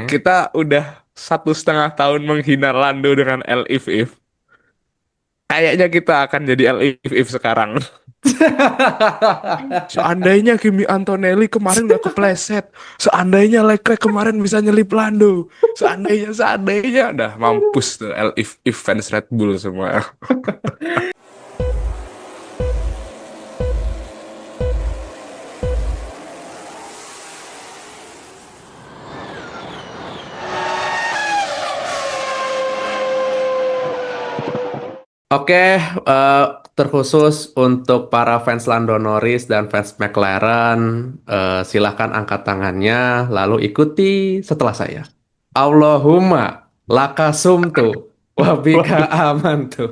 kita udah 1,5 tahun menghina Lando dengan El If If. Kayaknya kita akan jadi El If If sekarang. Seandainya Kimi Antonelli kemarin nggak kepleset, seandainya Leclerc kemarin bisa nyelip Lando, seandainya, dah mampus tuh El If If fans Red Bull semua. Oke, terkhusus untuk para fans Lando Norris dan fans McLaren, silahkan angkat tangannya, lalu ikuti setelah saya. Allahumma lakasumtu wabika Waduh. amantu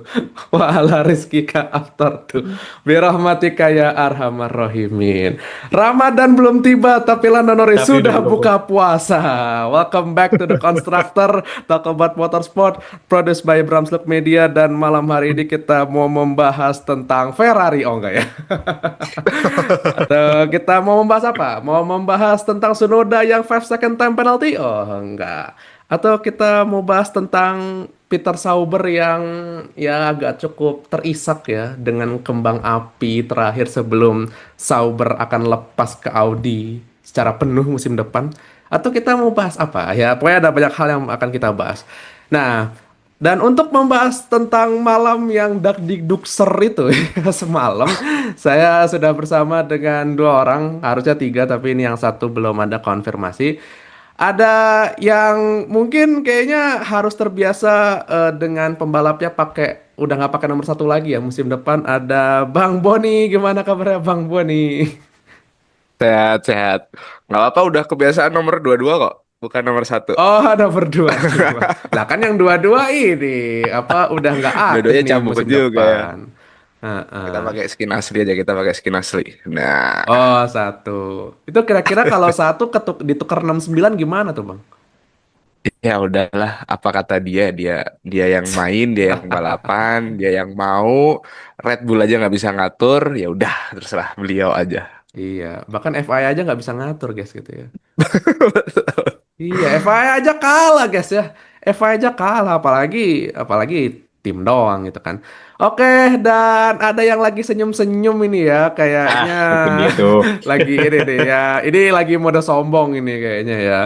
wa ala rizkika aftartu birahmatika ya arhamar rahimin. Ramadan belum tiba tapi Lando Norris Tapi udah sudah belum. buka puasa. Welcome back to the Constructor, talk about motorsport, produced by Bramslook Media, dan malam hari ini kita mau membahas tentang Ferrari. Oh enggak ya. Atau kita mau membahas apa? Mau membahas tentang Tsunoda yang 5 second time penalty? Oh, enggak. Atau kita mau bahas tentang Peter Sauber yang ya agak cukup terisak ya dengan kembang api terakhir sebelum Sauber akan lepas ke Audi secara penuh musim depan. Atau kita mau bahas apa? Ya, pokoknya ada banyak hal yang akan kita bahas. Nah, dan untuk membahas tentang malam yang dakdikdukser itu semalam, saya sudah bersama dengan dua orang, harusnya tiga, tapi ini yang satu belum ada konfirmasi. Ada yang mungkin kayaknya harus terbiasa dengan pembalapnya udah nggak pakai nomor satu lagi ya musim depan. Ada Bang Boni, gimana kabarnya Bang Boni? Sehat-sehat. Nggak apa-apa, udah kebiasaan nomor 22 kok, bukan nomor satu. Oh, ada berdua dua. Lah kan yang dua-dua ini apa udah nggak aktif Dua-duanya nih cabut musim juga ya. depan. Kita Heeh. pakai skin asli aja, kita pakai skin asli. Nah, Oh, satu. Itu kira-kira kalau satu ditukar 69 gimana tuh, Bang? ya udahlah, apa kata dia, dia dia yang main, dia yang balapan, dia yang mau. Red Bull aja nggak bisa ngatur, ya udah terserah beliau aja. Iya, bahkan FIA aja nggak bisa ngatur, guys, gitu ya. Iya, FIA aja kalah, guys ya. FIA aja kalah, apalagi apalagi tim doang gitu kan. Oke, dan ada yang lagi senyum-senyum ini ya, Ah, kayaknya begitu. lagi ini nih ya. Ini lagi mode sombong ini kayaknya ya.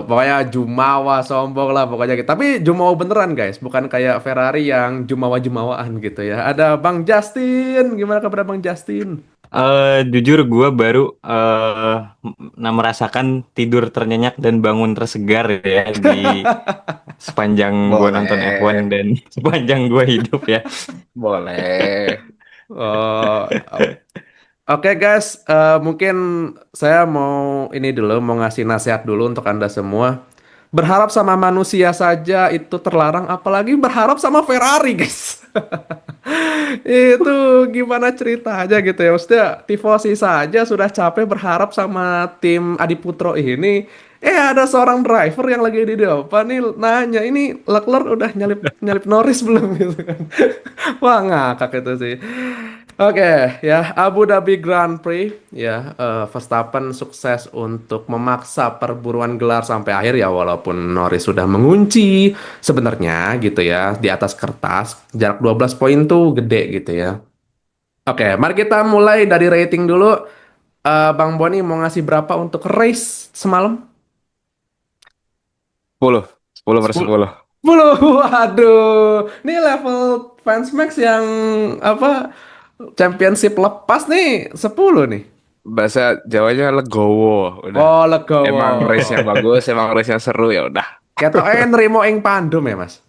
Pokoknya Jumawa sombong lah pokoknya gitu. Tapi Jumawa beneran, guys, bukan kayak Ferrari yang Jumawa-Jumawaan gitu ya. Ada Bang Justin, gimana kabar Bang Justin? Jujur gue baru merasakan tidur ternyenyak dan bangun tersegar ya di sepanjang gue nonton F1 Boleh, dan sepanjang gue hidup ya. boleh. Oh, oke guys, mungkin saya mau ini dulu, mau ngasih nasihat dulu untuk Anda semua. Berharap sama manusia saja itu terlarang, apalagi berharap sama Ferrari, guys. Itu gimana ceritanya gitu ya? Maksudnya tifosi saja sudah capek berharap sama tim Adiputro ini. Ada seorang driver yang lagi di depan nih nanya, ini Leclerc udah nyalip nyalip Norris belum gitu kan? Wah ngakak itu sih. Oke, ya Abu Dhabi Grand Prix ya, Verstappen sukses untuk memaksa perburuan gelar sampai akhir ya, walaupun Norris sudah mengunci sebenarnya gitu ya di atas kertas jarak 12 poin tuh gede gitu ya. Oke, mari kita mulai dari rating dulu. Bang Boni mau ngasih berapa untuk race semalam? 10, 10 per 10. 10. 10. Waduh, ini level fans max yang apa, championship lepas nih 10 nih. Bahasa Jawanya legowo, udah. Oh, Emang race yang legowo. bagus, emang race yang seru, ya udah. Ketoke nerimo ing pandum ya, Mas.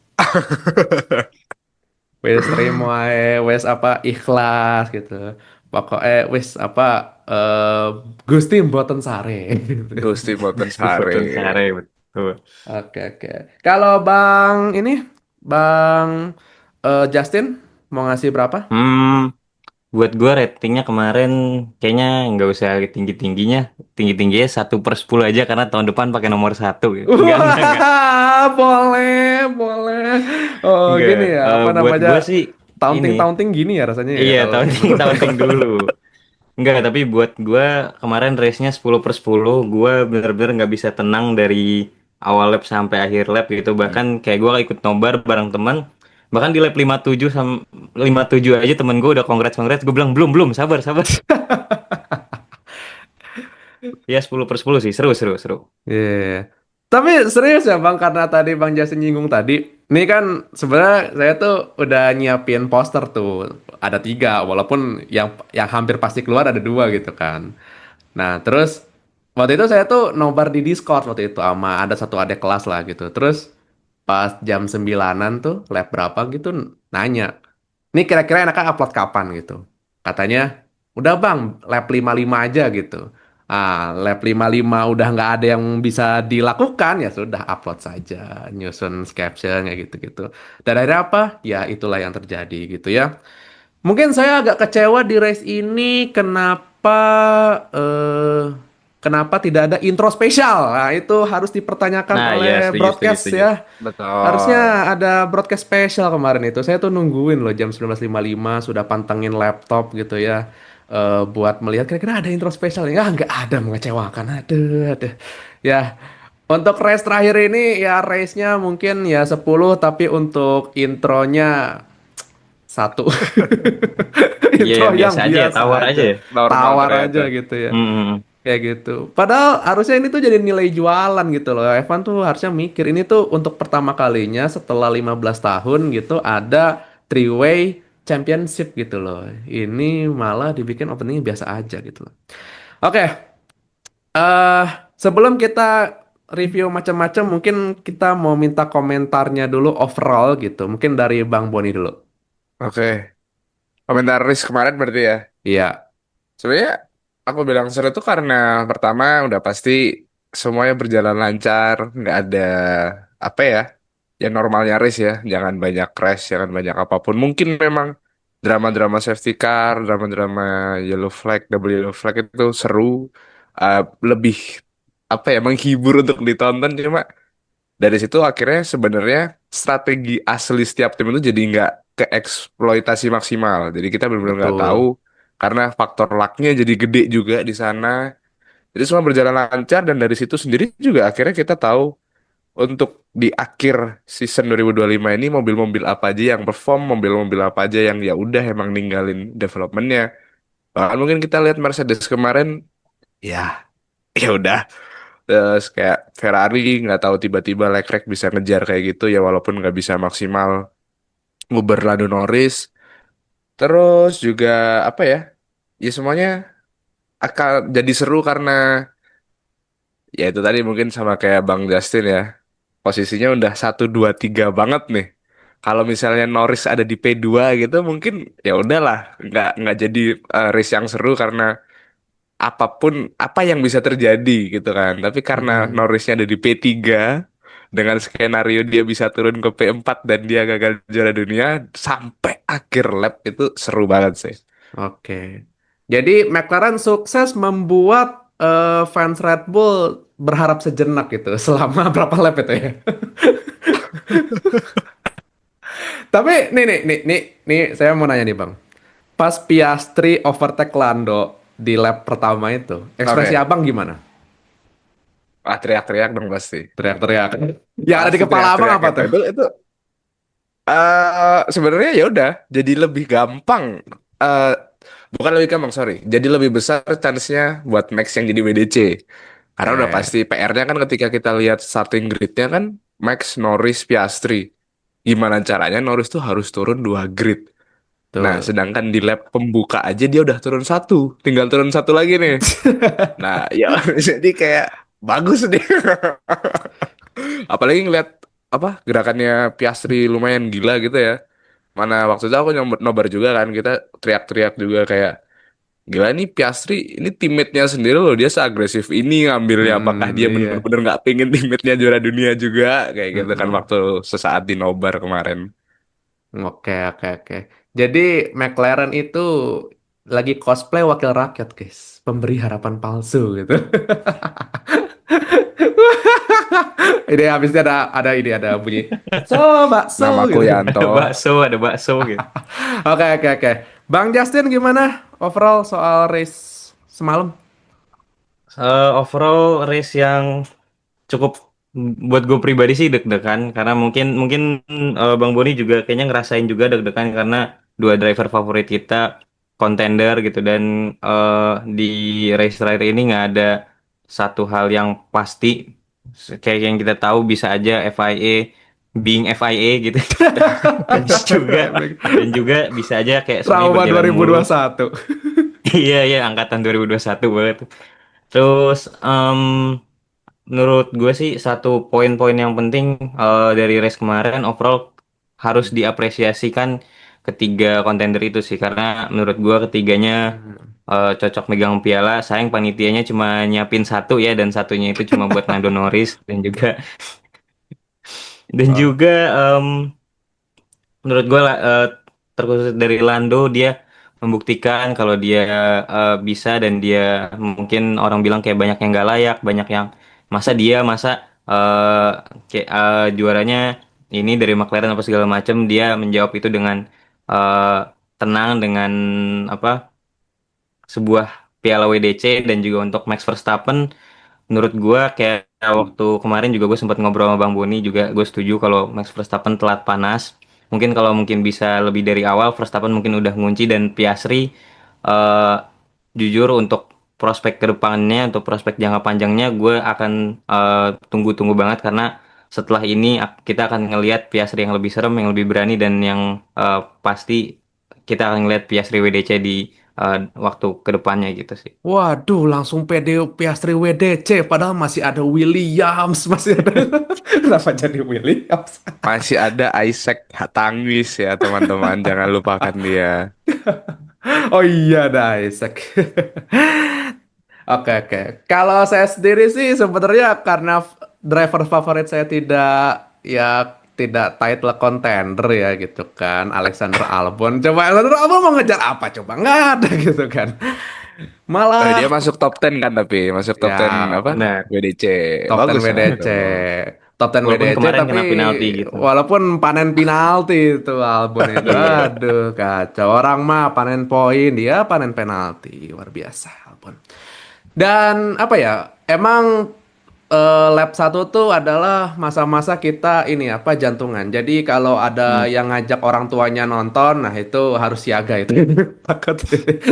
Wis nerimo ae, wis apa ikhlas gitu. Pokoknya wis apa, eh Gusti mboten sare. Gusti Boten Sare. Betul, Sare, betul. Oke, oke. Kalau Bang ini, Bang Justin mau ngasih berapa? Hmm, buat gue ratingnya kemarin kayaknya nggak usah tinggi-tingginya. Tinggi-tingginya 1/10 aja karena tahun depan pakai nomor satu gitu. Enggak. Wah, boleh, boleh. Oh, Enggak. gini ya, apa Buat namanya? gue sih ini. Taunting-taunting gini ya rasanya ya Iya, kalau taunting dulu. Enggak, tapi buat gua kemarin race-nya 10/10. Gua bener-bener nggak bisa tenang dari awal lap sampai akhir lap gitu. Bahkan kayak gue ikut nobar bareng teman. Bahkan di lap 57 sama 57 aja temen gue udah congrats congrats. Gue bilang belum belum sabar sabar. Ya 10/10 sih seru seru seru. Iya. Tapi serius ya Bang, karena tadi Bang Jasin nyinggung tadi, ini kan sebenarnya saya tuh udah nyiapin poster tuh, ada 3, walaupun yang hampir pasti keluar ada 2 gitu kan. Nah terus waktu itu saya tuh nobar di Discord waktu itu sama ada satu adik kelas lah gitu. Terus pas jam 9-an tuh, lab berapa gitu, nanya, ini kira-kira enaknya upload kapan gitu. Katanya, udah bang, lab 55 aja gitu. Lab 55 udah nggak ada yang bisa dilakukan, ya sudah upload saja. Nyusun caption kayak gitu-gitu. Dan akhirnya apa? Ya itulah yang terjadi gitu ya. Mungkin saya agak kecewa di race ini eh kenapa tidak ada intro spesial. Nah, itu harus dipertanyakan Nah oleh ya setuju setuju broadcast setuju. ya. Betul. Harusnya ada broadcast spesial kemarin itu. Saya tuh nungguin loh jam 19.55 sudah pantengin laptop gitu ya. Buat melihat kira-kira ada intro spesial ya nggak ada, mengecewakan. Aduh. Ya, untuk race terakhir ini ya race-nya mungkin ya 10 tapi untuk intronya satu. Iya Intro yang yang biasa aja ya biasa tawar aja aja. ya. Normal Tawar ternyata. aja gitu ya. Hmm. Kayak gitu. Padahal harusnya ini tuh jadi nilai jualan gitu loh. Evan tuh harusnya mikir ini tuh untuk pertama kalinya setelah 15 tahun gitu ada three-way championship gitu loh. Ini malah dibikin openingnya biasa aja gitu loh. Oke, eh sebelum kita review macam-macam, mungkin kita mau minta komentarnya dulu overall gitu. Mungkin dari Bang Boni dulu. Oke. Komentar Riz kemarin berarti ya. Iya, Sebenarnya aku bilang seru tuh karena pertama udah pasti semuanya berjalan lancar, nggak ada apa ya, ya normalnya race ya, jangan banyak crash, jangan banyak apapun. Mungkin memang drama-drama safety car, drama-drama yellow flag, double yellow flag itu seru, uh, lebih apa ya, menghibur untuk ditonton. Cuma dari situ akhirnya sebenarnya strategi asli setiap tim itu jadi nggak keeksploitasi maksimal. Jadi kita benar-benar nggak tahu betul. karena faktor lucknya jadi gede juga di sana. Jadi semua berjalan lancar dan dari situ sendiri juga akhirnya kita tahu untuk di akhir season 2025 ini mobil-mobil apa aja yang perform, mobil-mobil apa aja yang ya udah emang ninggalin developmentnya. Bahkan mungkin kita lihat Mercedes kemarin, ya ya udah. Terus kayak Ferrari nggak tahu tiba-tiba Leclerc bisa ngejar kayak gitu ya walaupun nggak bisa maksimal nguber Lando Norris. Terus juga apa ya? Ya semuanya akan jadi seru karena ya itu tadi mungkin sama kayak Bang Justin ya. Posisinya udah 1 2 3 banget nih. Kalau misalnya Norris ada di P2 gitu mungkin ya udahlah nggak jadi race yang seru karena apapun apa yang bisa terjadi gitu kan. Tapi karena Mm-mm. Norrisnya ada di P3 dengan skenario dia bisa turun ke P4 dan dia gagal juara dunia sampai akhir lap itu seru banget sih. Oke. Jadi McLaren sukses membuat fans Red Bull berharap sejenak gitu selama berapa lap itu ya. Tapi nih, saya mau nanya nih Bang. Pas Piastri overtake Lando di lap pertama itu, ekspresi Oke. Abang gimana? Ah, teriak-teriak dong pasti. Teriak-teriak. Yang ada di Pasti kepala Abang teriak-teriak apa itu. tuh? Itu sebenarnya ya udah jadi lebih gampang. eh Bukan lebih gampang, sorry. Jadi lebih besar chance-nya buat Max yang jadi WDC. Karena udah pasti Oke, PR-nya kan ketika kita lihat starting grid-nya kan Max, Norris, Piastri. Gimana caranya Norris tuh harus turun 2 grid. Nah, tuh. sedangkan di lap pembuka aja dia udah turun satu. Tinggal turun satu lagi nih. Nah, ya jadi kayak bagus nih. Apalagi ngeliat apa gerakannya Piastri lumayan gila gitu ya. Mana waktu itu aku nobar juga kan kita teriak-teriak juga kayak gila nih Piastri ini teammate-nya sendiri loh dia seagresif ini ngambilnya apakah dia Iya. bener-bener nggak pengen teammate-nya juara dunia juga kayak gitu kan Mm-mm. waktu sesaat di nobar kemarin. Oke. Jadi McLaren itu lagi cosplay wakil rakyat, guys. Pemberi harapan palsu gitu. Ini habisnya ada bunyi. Bakso Namaku gitu. Yanto. Ada bakso gitu. Oke. Bang Justin gimana overall soal race semalam? Overall race yang cukup buat gue pribadi sih deg-degan karena mungkin mungkin Bang Boni juga kayaknya ngerasain juga deg-degan karena dua driver favorit kita kontender gitu dan eh, di race terakhir ini nggak ada satu hal yang pasti kayak yang kita tahu bisa aja FIA being FIA gitu dan juga dan juga bisa aja kayak semuanya Trauma berjalan mulus. 2021. Iya iya angkatan 2021 banget. Terus menurut gue sih satu poin-poin yang penting dari race kemarin overall harus diapresiasikan ketiga kontender itu sih karena menurut gue ketiganya cocok megang piala. Sayang panitianya cuma nyiapin satu ya dan satunya itu cuma buat Lando Norris dan Oh. juga menurut gue terkhusus dari Lando dia membuktikan kalau dia bisa dan dia mungkin orang bilang kayak banyak yang nggak layak, banyak yang masa eh, kayak juaranya ini dari McLaren apa segala macam dia menjawab itu dengan eh, tenang dengan apa sebuah piala WDC dan juga untuk Max Verstappen menurut gua kayak waktu kemarin juga gue sempat ngobrol sama Bang Boni juga gue setuju kalau Max Verstappen telat panas. Mungkin kalau mungkin bisa lebih dari awal Verstappen mungkin udah ngunci dan Piastri eh, jujur untuk prospek kedepannya untuk prospek jangka panjangnya gue akan tunggu-tunggu banget karena setelah ini kita akan ngelihat Piastri yang lebih serem, yang lebih berani dan yang pasti kita akan ngelihat Piastri WDC di waktu kedepannya gitu sih. Waduh, langsung PD Piastri WDC, padahal masih ada Williams, masih ada. Kenapa jadi Williams? Masih ada Isaac Tangwis ya teman-teman, jangan lupakan dia. Oh iya, ada Isaac. Oke, oke. Kalau saya sendiri sih sebenarnya karena driver favorit saya tidak ya tidak title contender ya gitu kan. Alexander Albon. Coba Alexander Albon mau ngejar apa coba? Nggak ada gitu kan. Dia Malah masuk top 10 kan tapi masuk top 10 ya apa? Benar. WDC. top 10 Bagus lah itu. WDC. Top 10 Walaupun WDC kemarin tapi kena penalti gitu. walaupun panen penalti itu Albon itu. Iya. Aduh kacau. Orang mah panen poin, dia panen penalti. Luar biasa Albon. Dan apa ya? Emang lap satu tuh adalah masa-masa kita ini apa jantungan. Jadi kalau ada Hmm. yang ngajak orang tuanya nonton, nah itu harus siaga itu. Takut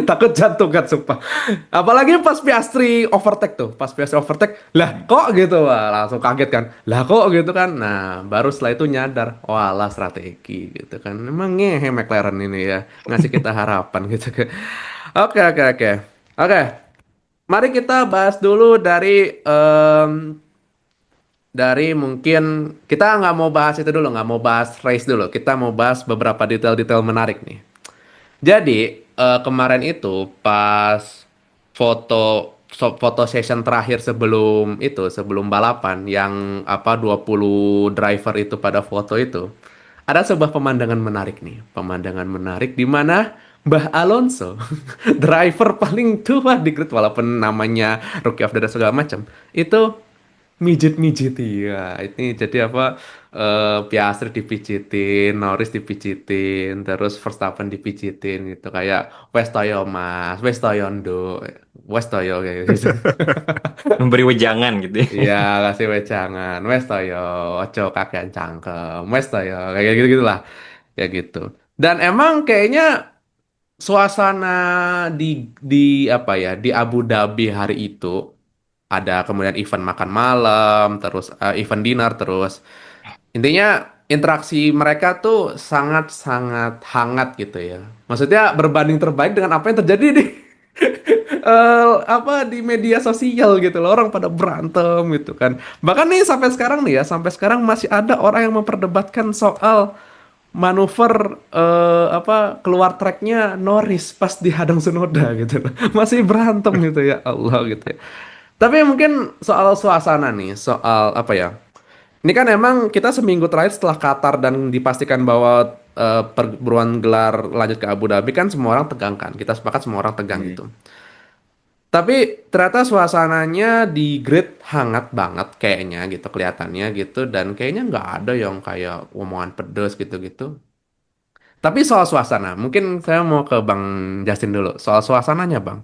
takut jantungan sumpah. Apalagi pas Piastri overtake tuh, pas Piastri overtake, lah kok gitu, wah langsung kaget kan. Lah kok gitu kan. Nah, baru setelah itu nyadar, walah strategi gitu kan. Emang ngehe McLaren ini ya, ngasih kita harapan gitu kan. Oke, oke, oke. Oke, mari kita bahas dulu dari mungkin kita nggak mau bahas itu dulu, nggak mau bahas race dulu. Kita mau bahas beberapa detail-detail menarik nih. Jadi kemarin itu pas foto session terakhir sebelum balapan yang apa 20 driver itu pada foto itu ada sebuah pemandangan menarik nih. Pemandangan menarik di mana Mbah Alonso, driver paling tua di grid walaupun namanya Rookie of the Year segala macam, itu mijit-mijit ya. Ini jadi apa Piastri dipijitin, Norris dipijitin, terus Verstappen dipijitin gitu kayak wes toyo Mas, wes toyo Nduk, wes toyo kayak gitu. Memberi wejangan gitu ya. Iya, kasih wejangan, wes toyo, ojo kakean cangkem, wes toyo kayak gitu gitulah. Ya gitu. Dan emang kayaknya suasana di apa ya, di Abu Dhabi hari itu ada kemudian event makan malam, terus event dinner, terus intinya interaksi mereka tuh sangat-sangat hangat gitu ya. Maksudnya berbanding terbalik dengan apa yang terjadi di apa di media sosial gitu loh. Orang pada berantem gitu kan. Bahkan nih sampai sekarang nih ya, sampai sekarang masih ada orang yang memperdebatkan soal manuver apa keluar tracknya Norris pas dihadang Tsunoda gitu loh. Masih berantem gitu ya Allah gitu ya. Tapi mungkin soal suasana nih, soal apa ya? Ini kan emang kita seminggu terakhir setelah Qatar dan dipastikan bahwa perburuan gelar lanjut ke Abu Dhabi kan semua orang tegang kan. Kita sepakat semua orang tegang Hmm. gitu. Tapi ternyata suasananya di grid hangat banget kayaknya gitu kelihatannya gitu dan kayaknya nggak ada yang kayak omongan pedes gitu-gitu. Tapi soal suasana, mungkin saya mau ke Bang Justin dulu. Soal suasananya, Bang.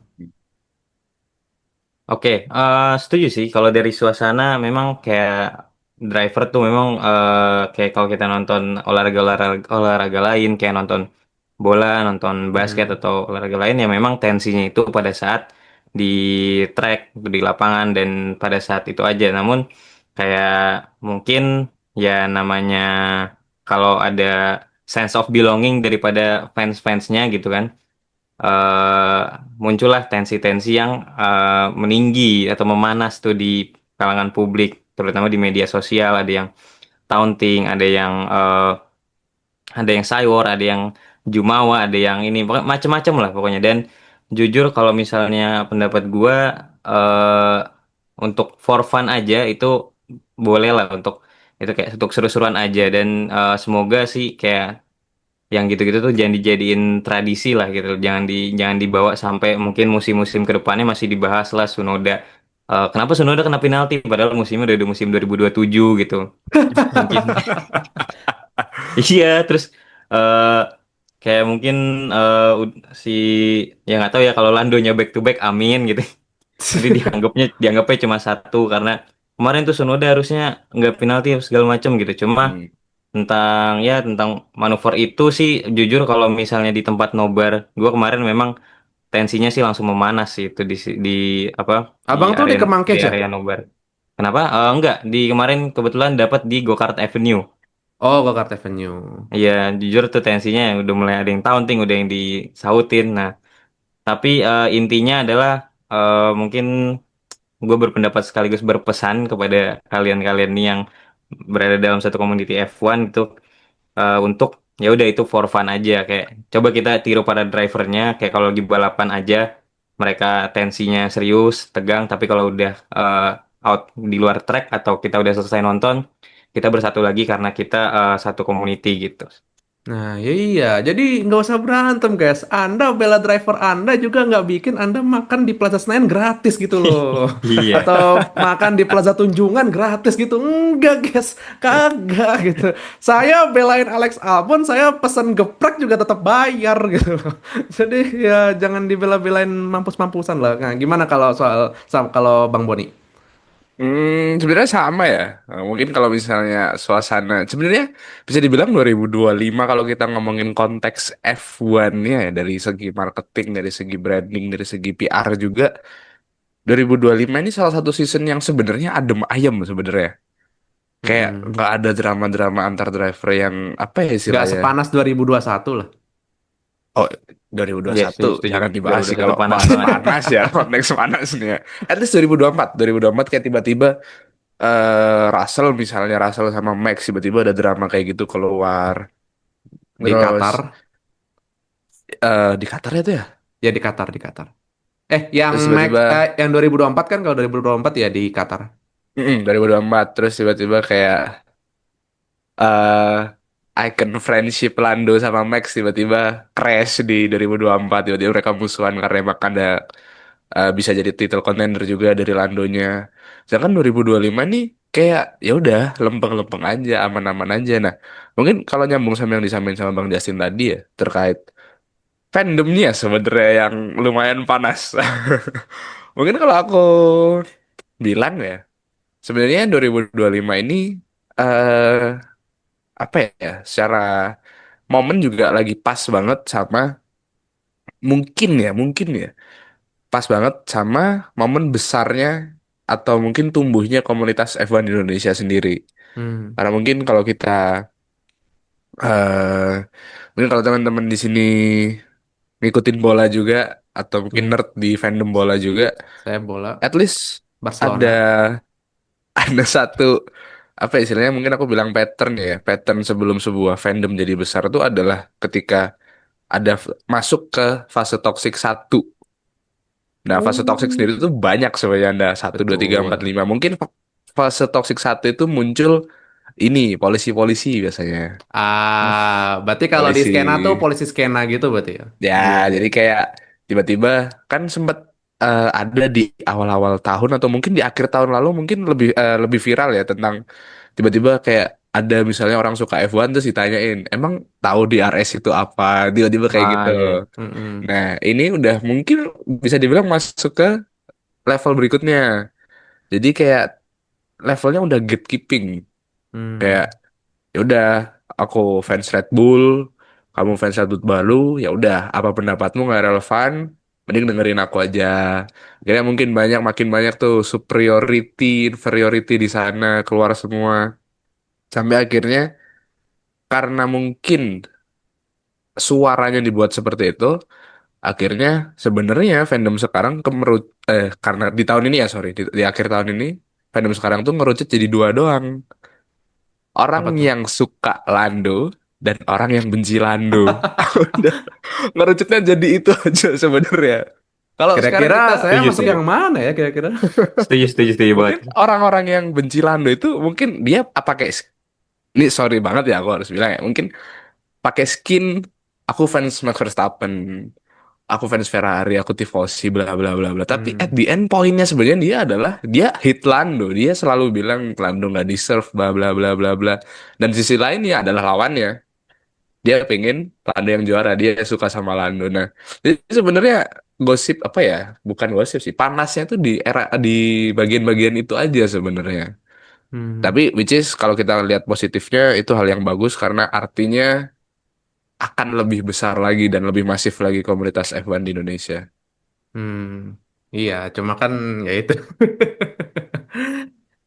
Oke, setuju sih kalau dari suasana memang kayak driver tuh memang kayak kalau kita nonton olahraga lain kayak nonton bola, nonton basket Mm-mm. atau olahraga lain ya memang tensinya itu pada saat di track, di lapangan dan pada saat itu aja. Namun kayak mungkin ya namanya kalau ada sense of belonging daripada fans-fansnya gitu kan, eh muncullah tensi-tensi yang meninggi atau memanas tuh di kalangan publik, terutama di media sosial. Ada yang taunting, ada yang sayur, ada yang jumawa, ada yang ini, pokoknya macem-macem lah pokoknya. Dan jujur kalau misalnya pendapat gua, eh untuk for fun aja itu boleh lah, untuk itu kayak untuk seru-seruan aja. Dan semoga sih kayak yang gitu-gitu tuh jangan dijadiin tradisi lah gitu. Jangan dibawa sampai mungkin musim-musim ke depannya masih dibahas lah Tsunoda. Kenapa Tsunoda kena penalti padahal musimnya udah musim 2027 gitu. Mungkin iya, terus eh kayak mungkin si ya nggak tahu ya kalau Landonya back to back, amin gitu. Nanti dianggapnya cuma satu karena kemarin tuh Tsunoda harusnya nggak penalti segala macam gitu. Cuma Hmm. tentang manuver itu sih jujur kalau misalnya di tempat nobar gua kemarin memang tensinya sih langsung memanas sih itu di apa di Abang tuh di area Kemangkes ya? nobar. Kenapa? Enggak, di kemarin kebetulan dapat di Go-Kart Avenue. Oh, Jakarta Avenue. Iya, jujur tuh tensinya udah mulai ada yang taunting, udah yang disautin. Nah, tapi intinya adalah mungkin gue berpendapat sekaligus berpesan kepada kalian-kalian nih yang berada dalam satu community F1 itu, untuk ya udah itu for fun aja, kayak coba kita tiru pada drivernya, kayak kalau lagi balapan aja mereka tensinya serius tegang, tapi kalau udah out di luar track atau kita udah selesai nonton kita bersatu lagi karena kita satu community gitu. Nah, ya iya. Jadi nggak usah berantem, guys. Anda bela driver Anda juga nggak bikin Anda makan di Plaza Senayan gratis gitu loh. Iya. Atau makan di Plaza Tunjungan gratis gitu. Enggak, guys. Kagak gitu. Saya belain Alex Albon, saya pesen geprek juga tetap bayar gitu loh. Jadi ya jangan dibela-belain mampus-mampusan lah. Nah, gimana kalau kalau Bang Boni? Sebenarnya sama ya. Mungkin kalau misalnya suasana, sebenarnya bisa dibilang 2025 kalau kita ngomongin konteks F1-nya ya, dari segi marketing, dari segi branding, dari segi PR juga. 2025 ini salah satu season yang sebenarnya adem ayem sebenarnya. Kayak Mm-mm. nggak ada drama-drama antar driver yang apa ya Nggak istilahnya. sepanas 2021 lah. Oh, Iya, 2021 setuju, setuju. jangan dibahas sih 2021 kalau panas bahas banget. panas ya, konteks panas nih ya. At least 2024, 2024 kayak tiba-tiba Russell misalnya Russell sama Max tiba-tiba ada drama kayak gitu keluar. Di Qatar. Terus di Qatar itu ya. Ya di Qatar, di Qatar. Yang Terus Max, tiba-tiba yang 2024 kan kalau 2024 ya di Qatar. 2024 terus tiba-tiba kayak icon friendship Lando sama Max tiba-tiba crash di 2024, tiba-tiba mereka musuhan karena emang ada bisa jadi title contender juga dari Landonya. Sedangkan 2025 nih kayak ya udah lempeng-lempeng aja, aman-aman aja. Nah, mungkin kalau nyambung sama yang disampaikan sama Bang Justin tadi ya terkait fandomnya sebenarnya yang lumayan panas. Mungkin kalau aku bilang ya, sebenarnya 2025 ini eh apa ya, secara momen juga lagi pas banget sama mungkin ya pas banget sama momen besarnya atau mungkin tumbuhnya komunitas F1 di Indonesia sendiri. Hmm. Karena mungkin kalau kita eh mungkin kalau teman-teman di sini ngikutin bola juga atau mungkin Ya, nerd di fandom bola juga, saya bola at least ada Barcelona. ada satu apa ya istilahnya, mungkin aku bilang pattern ya, pattern sebelum sebuah fandom jadi besar itu adalah ketika ada masuk ke fase toxic satu. Nah, fase toxic Oh, sendiri itu banyak sebenarnya, ada satu, dua, tiga, empat, betul. lima. Mungkin fase toxic satu itu muncul ini polisi-polisi biasanya. Berarti kalau di Polisi. skena tuh polisi skena gitu berarti ya. Ya, Iya, iya. jadi kayak tiba-tiba kan sempat ada di awal-awal tahun atau mungkin di akhir tahun lalu mungkin lebih viral ya tentang tiba-tiba kayak ada misalnya orang suka F1 terus ditanyain, emang tahu di RS itu apa? Tiba-tiba kayak Ah, gitu. iya. Mm-mm. Nah, ini udah mungkin bisa dibilang masuk ke level berikutnya. Jadi kayak levelnya udah gatekeeping. Kayak Hmm. ya udah, aku fans Red Bull, kamu fans Red Bull baru, ya udah, apa pendapatmu nggak relevan, mending dengerin aku aja. Akhirnya mungkin makin banyak tuh superiority, inferiority di sana keluar semua. Sampai akhirnya karena mungkin suaranya dibuat seperti itu, akhirnya sebenarnya fandom sekarang karena di tahun ini ya, sorry, di akhir tahun ini fandom sekarang tuh ngerucut jadi dua doang. Orang Apa tuh? yang suka Lando dan orang yang benci Lando. Udah, ngerucutnya jadi itu aja sebenarnya. Kalau sekarang Kira-kira kita saya Setuju masuk setuju. yang mana ya kira-kira? Setuju setuju setuju banget. mungkin orang-orang yang benci Lando itu mungkin dia apa kayak, ini sorry banget ya aku harus bilang ya, mungkin pakai skin aku fans Max Verstappen, aku fans Ferrari, aku tifosi bla bla bla bla. Tapi at Hmm. the end poinnya sebenarnya dia adalah dia hit Lando. Dia selalu bilang Lando nggak deserve bla bla bla bla bla. Dan sisi lainnya adalah lawannya. Dia pengen Lando yang juara. Dia suka sama Lando. Nah, jadi sebenarnya gosip apa ya? Bukan gosip sih. Panasnya tuh di bagian-bagian itu aja sebenarnya. Hmm. Tapi which is kalau kita lihat positifnya itu hal yang bagus karena artinya akan lebih besar lagi dan lebih masif lagi komunitas F1 di Indonesia. Hmm. Iya, cuma kan ya itu.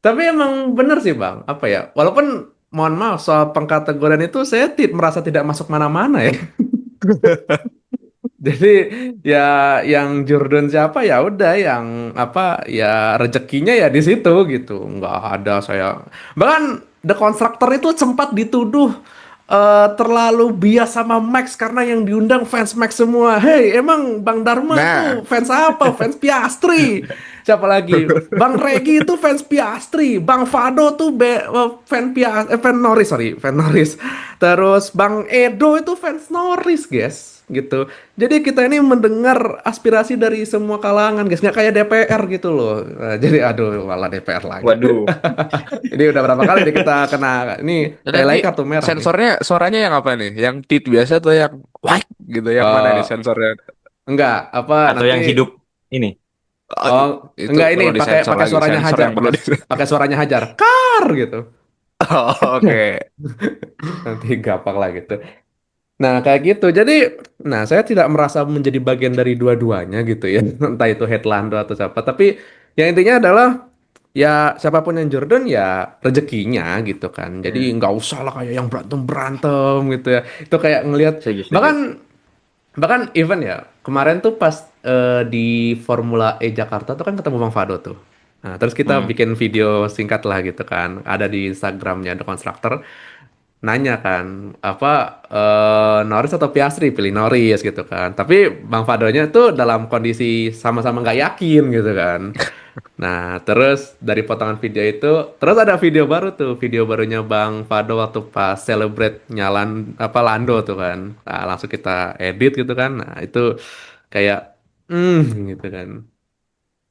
Tapi emang bener sih Bang, apa ya? Walaupun mohon maaf soal pengkategorian itu saya merasa tidak masuk mana-mana ya. Jadi ya yang Jordan siapa ya udah yang apa ya rezekinya ya di situ gitu. Nggak ada saya. Bahkan The Constructor itu sempat dituduh terlalu bias sama Max karena yang diundang fans Max semua. Hey, emang Bang Dharma tuh Nah, fans apa? Fans Piastri. Siapa lagi? Bang Regi itu fans Piastri. Bang Fado tuh fan Norris, sorry, fan Norris. Terus Bang Edo itu fans Norris, guys. Gitu. Jadi kita ini mendengar aspirasi dari semua kalangan, guys. Nggak kayak DPR gitu loh. Nah, jadi aduh, malah DPR lagi. Waduh. Ini udah berapa kali nih kita kena. Ini sekali tapi lagi kartu merah nih. sensornya suaranya yang apa nih? Yang tit biasa atau yang white gitu? Yang mana nih Eh sensornya? enggak, apa Atau nanti yang hidup ini. Oh, oh itu enggak ini perlu pakai disensor pakai lagi, suaranya sensor Hajar, yang perlu di. pakai suaranya Hajar. Kar gitu. Oh, oke. Nanti gampang lah gitu. Nah, kayak gitu. Jadi, nah saya tidak merasa menjadi bagian dari dua-duanya gitu ya. Entah itu Headlando atau siapa. Tapi yang intinya adalah ya siapapun yang Jordan ya rezekinya gitu kan. Jadi Hmm. nggak usah lah kayak yang berantem-berantem gitu ya. Itu kayak ngelihat Setuju setuju. bahkan bahkan event ya kemarin tuh pas di Formula E Jakarta tuh kan ketemu Bang Fado tuh. Nah, terus kita Hmm. bikin video singkat lah gitu kan. Ada di Instagramnya The Constructor nanya kan apa Norris atau Piastri pilih Norris gitu kan tapi Bang Fadonya tuh dalam kondisi sama-sama nggak yakin gitu kan nah terus dari potongan video itu terus ada video baru tuh video barunya Bang Fado waktu pas celebrate nyalan apa Lando tuh kan nah, langsung kita edit gitu kan nah itu kayak hmm gitu kan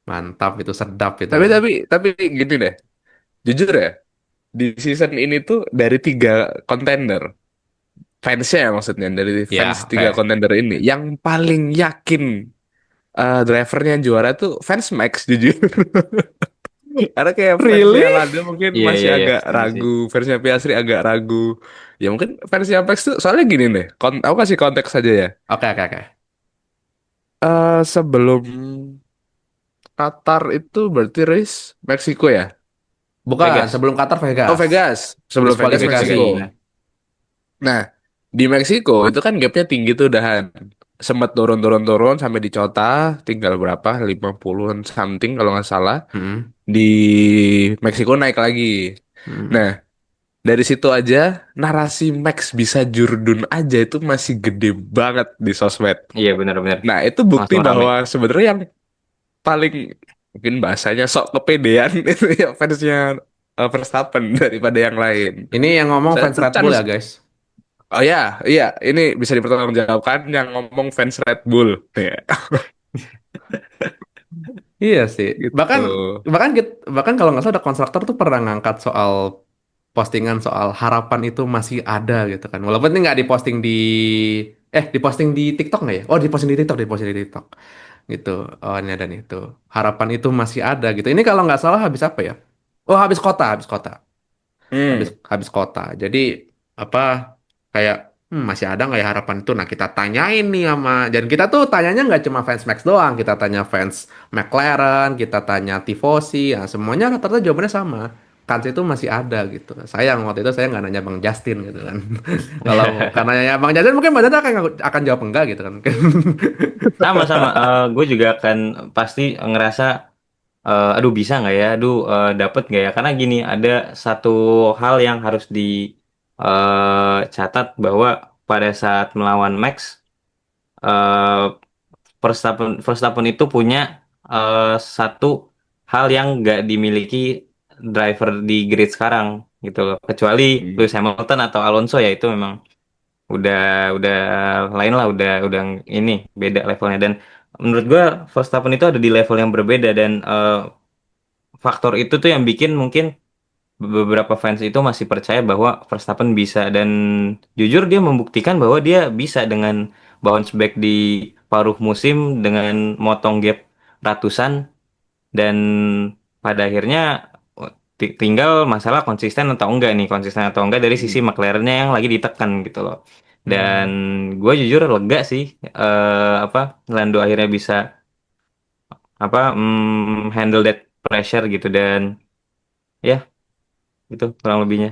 mantap itu sedap itu Tapi gini deh, jujur ya, di season ini tuh dari tiga kontender, fansnya ya maksudnya, dari fans ya tiga oke kontender ini, yang paling yakin drivernya yang juara tuh fans Max jujur. Karena kayak fansnya really Lando mungkin Iya masih iya iya agak setuju sih. ragu, fansnya Piastri agak ragu. Ya mungkin fansnya Max tuh soalnya gini deh, aku kasih konteks saja ya. oke oke oke Sebelum Qatar itu berarti race Meksiko ya? bukan Vegas. sebelum Qatar Oh Vegas Vegas, sebelum Vegas diskualifikasi. Meksiko. Diskualifikasi. Nah, di Meksiko itu kan gapnya tinggi tuh udahan. Sempat turun-turun-turun sampai di Cota tinggal berapa? 50-an something kalau nggak salah. Hmm. Di Meksiko naik lagi. Hmm. Nah, dari situ aja narasi Max bisa jurdun aja itu masih gede banget di sosmed. Iya benar-benar. Nah, itu bukti Langsung rame. bahwa sebenarnya yang paling mungkin bahasanya sok kepedean itu ya fansnya Verstappen daripada yang lain. Ini yang ngomong Saya fans tuh Red Bull chance. ya guys. Oh ya, iya, ini bisa dipertanggungjawabkan yang ngomong fans Red Bull. Ya, Iya sih. gitu. Bahkan bahkan bahkan kalau nggak salah ada konstruktor tuh pernah ngangkat soal postingan soal harapan itu masih ada gitu kan. Walaupun ini nggak diposting di diposting di TikTok nggak ya? Oh diposting di TikTok, diposting di TikTok. Gitu. Oh ini ada nih tuh. Harapan itu masih ada gitu. Ini kalau nggak salah habis apa ya? Oh habis kota, habis kota. habis Hmm. habis kota. Jadi apa kayak masih ada nggak ya harapan itu? Nah kita tanyain nih sama dan kita tuh tanyanya nggak cuma fans Max doang, kita tanya fans McLaren, kita tanya tifosi, ya semuanya rata-rata jawabannya sama. Kans itu masih ada gitu. Sayang waktu itu saya nggak nanya Bang Justin gitu kan. Kalau karena nanya Bang Justin mungkin Bang Justin akan jawab enggak gitu kan. Sama-sama, gue juga akan pasti ngerasa, aduh bisa nggak ya, aduh dapet nggak ya? Karena gini, ada satu hal yang harus dicatat bahwa pada saat melawan Max, eh, Verstappen itu punya satu hal yang nggak dimiliki driver di grid sekarang gitu loh. Kecuali Hmm. Lewis Hamilton atau Alonso, ya itu memang udah udah lain lah, udah ini beda levelnya. Dan menurut gua Verstappen itu ada di level yang berbeda, dan faktor itu tuh yang bikin mungkin beberapa fans itu masih percaya bahwa Verstappen bisa. Dan jujur dia membuktikan bahwa dia bisa dengan bounce back di paruh musim dengan motong gap ratusan. Dan pada akhirnya tinggal masalah konsisten atau enggak dari sisi Hmm. McLarennya yang lagi ditekan gitu loh. Dan Hmm. gue jujur lega sih, apa, Lando akhirnya bisa apa, handle that pressure gitu. Dan ya itu kurang lebihnya.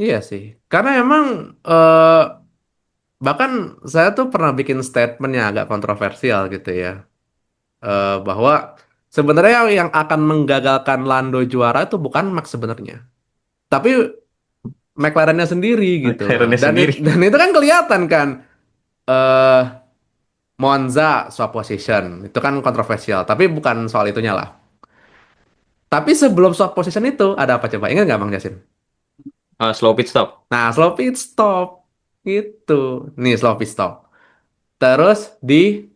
Iya sih. Karena emang eh, bahkan saya tuh pernah bikin statement yang agak kontroversial gitu ya. Bahwa sebenarnya yang akan menggagalkan Lando juara itu bukan Max sebenarnya. Tapi McLarennya sendiri gitu loh. McLarennya Dan, sendiri. dan itu kan kelihatan kan. eh Monza swap position. Itu kan kontroversial. Tapi bukan soal itunya lah. Tapi sebelum swap position itu ada apa coba? Ingat nggak Bang Jasin? Slow pit stop. Nah, slow pit stop. Gitu. Nih slow pit stop. Terus di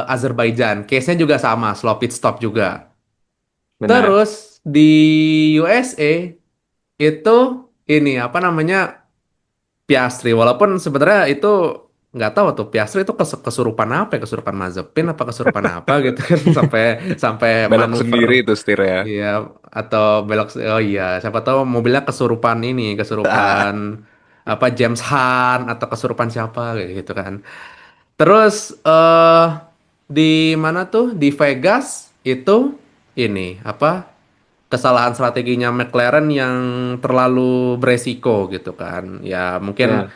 Azerbaijan. Case-nya juga sama, slow pit stop juga. Benar. Terus di USA itu ini apa namanya Piastri. Walaupun sebenarnya itu nggak tahu tuh Piastri itu kesurupan apa ya, kesurupan Mazepin apa kesurupan apa gitu kan sampai sampai Belok manuver. sendiri itu setir ya. Iya, atau belok. Oh iya, siapa tahu mobilnya kesurupan ini, kesurupan apa James Hunt atau kesurupan siapa kayak gitu kan. Terus di mana tuh? Di Vegas itu ini apa? Kesalahan strateginya McLaren yang terlalu beresiko gitu kan. Ya mungkin Benar.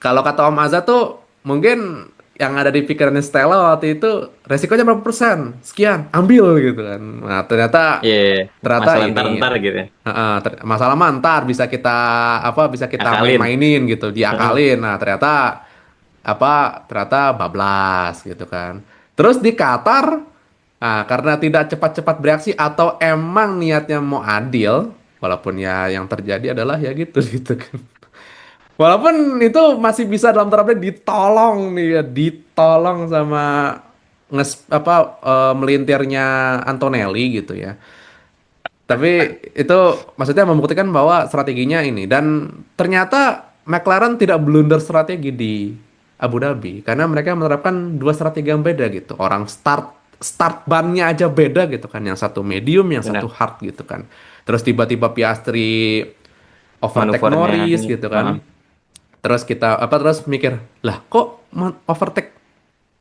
kalau kata Om Azza tuh mungkin yang ada di pikirannya Stella waktu itu resikonya berapa persen? Sekian, ambil gitu kan. Nah, ternyata Iya, ternyata masalah ini ntar-ntar gitu ya. masalah mantar bisa kita apa bisa kita Akalin. main-mainin gitu, Heeh. diakalin. Nah, ternyata bablas gitu kan. Terus di Qatar, nah, karena tidak cepat-cepat bereaksi atau emang niatnya mau adil, walaupun ya yang terjadi adalah ya gitu gitu kan. Walaupun itu masih bisa dalam tanda petik ditolong nih ya, ditolong sama melintirnya Antonelli gitu ya. Tapi itu maksudnya membuktikan bahwa strateginya ini dan ternyata McLaren tidak blunder strategi di Abu Dhabi karena mereka menerapkan dua strategi yang beda gitu. Orang start bannya aja beda gitu kan, yang satu medium, yang satu Benar. hard gitu kan. Terus tiba-tiba Piastri overtake Manuvernya Norris ini. gitu Heeh. kan. Terus kita apa terus mikir, lah kok overtake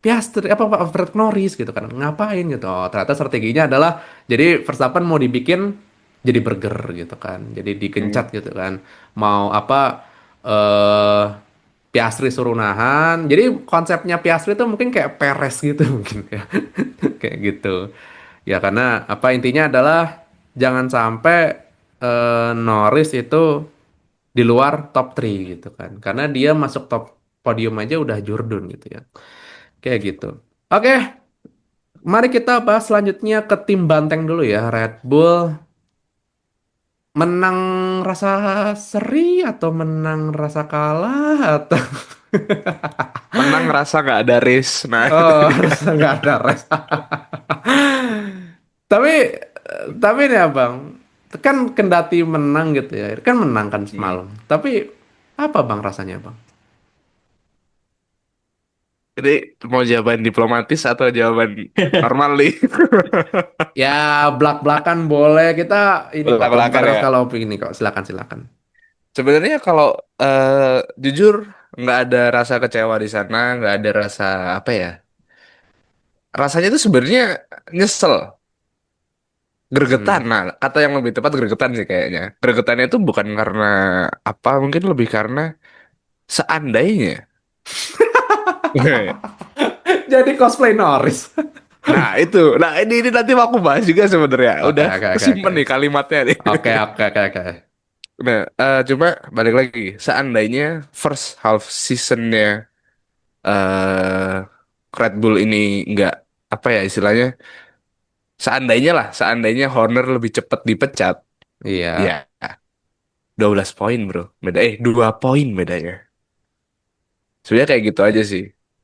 Piastri apa Fred Norris gitu kan ngapain gitu oh, ternyata strateginya adalah jadi Verstappen mau dibikin jadi burger gitu kan jadi Hmm. digencat gitu kan mau apa eh Piastri suruh nahan jadi konsepnya Piastri itu mungkin kayak Perez gitu mungkin ya kayak gitu ya karena apa intinya adalah jangan sampai Norris itu di luar top 3 gitu kan karena dia masuk top podium aja udah Jordan gitu ya kayak gitu. Oke, mari kita bahas selanjutnya ke tim banteng dulu ya. Red Bull menang rasa seri atau menang rasa kalah atau Menang rasa nggak ada race. Nah, itu oh dia. rasa nggak ada rasa. Tapi tapi nih abang, kan kendati menang gitu ya, kan menang kan Hmm. semalam. Tapi apa bang rasanya bang? Ini mau jawaban diplomatis atau jawaban normal nih? Ya, belak-belakan boleh. Kita ini kok Belak-belakan terbuka ya. kalau opini kok. Silakan, silakan. Sebenarnya kalau jujur nggak ada rasa kecewa di sana, nggak ada rasa apa ya? Rasanya itu sebenarnya nyesel, gregetan. Hmm. Nah, kata yang lebih tepat gregetan sih kayaknya. Gregetannya itu bukan karena apa, mungkin lebih karena seandainya. Jadi cosplay Norris. Nah ini nanti mau aku bahas juga sebenarnya. Oke, Udah oke, oke, oke. kesimpan nih kalimatnya nih. Oke, oke, oke, oke. Nah, cuma balik lagi, seandainya first half seasonnya eh Red Bull ini nggak apa ya istilahnya, seandainya lah, seandainya Horner lebih cepat dipecat, Iya. ya 12 poin bro, beda 2 poin bedanya. Sebenarnya kayak gitu aja sih,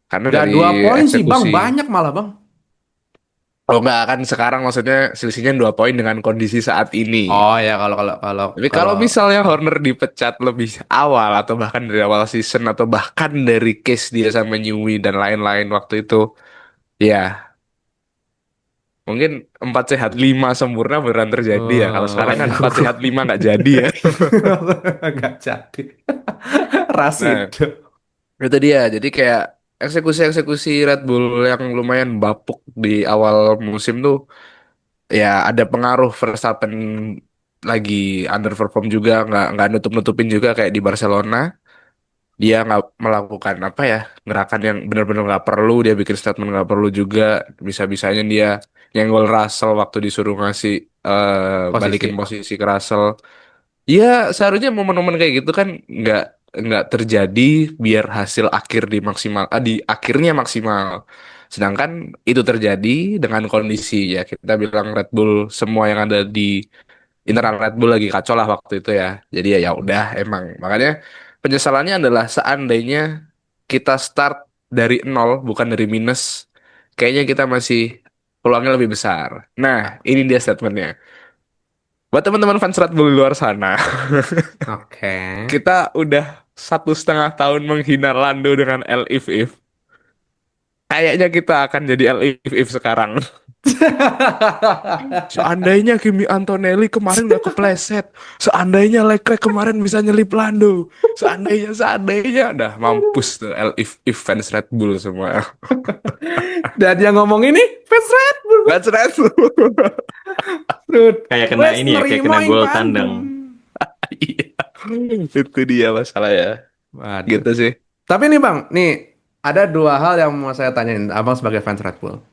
karena Gak dari 2 poin sih, Bang. eksekusi. Banyak malah, Bang. Oh nggak kan sekarang maksudnya selisihnya 2 poin dengan kondisi saat ini. Oh ya, kalau kalau kalau Tapi kalau kalau misalnya Horner dipecat lebih awal atau bahkan dari awal season atau bahkan dari case dia sama Newey dan lain-lain waktu itu, ya mungkin 4 sehat 5 sempurna beneran terjadi ya. Kalau sekarang kan Waduh. 4 sehat 5 nggak jadi ya. Nggak jadi. Nah, Rasido. itu dia. Jadi kayak eksekusi-eksekusi Red Bull yang lumayan bapuk di awal musim tuh, ya ada pengaruh Verstappen lagi underperform juga, nggak nutup-nutupin juga kayak di Barcelona. Dia nggak melakukan apa ya, gerakan yang benar-benar nggak perlu, dia bikin statement nggak perlu juga, bisa-bisanya dia nyenggol Russell waktu disuruh ngasih balikin Posisi. posisi ke Russell. Ya seharusnya momen-momen kayak gitu kan nggak terjadi, biar hasil akhir di maksimal di akhirnya maksimal. Sedangkan itu terjadi dengan kondisi ya kita bilang Red Bull, semua yang ada di internal Red Bull lagi kacau lah waktu itu ya. Jadi ya udah emang. Makanya penyesalannya adalah seandainya kita start dari nol bukan dari minus, kayaknya kita masih peluangnya lebih besar. Nah, ini dia statementnya. Buat teman-teman fans Red Bull di luar sana, Oke. kita udah 1,5 tahun menghina Lando dengan El If If. Kayaknya kita akan jadi El If If sekarang. Seandainya Kimi Antonelli kemarin nggak kepleset, seandainya Leclerc kemarin bisa nyelip Lando, seandainya, dah mampus tuh if fans Red Bull semua. Dan yang ngomong ini fans Red Bull. That's Red Bull. Ruth. Kayak kena Wes ini ya, kayak nerimo kena ing gol tandem. tandang. Iya, itu dia masalah ya. Waduh. Gitu sih. Tapi nih Bang, nih ada dua hal yang mau saya tanyain Abang sebagai fans Red Bull.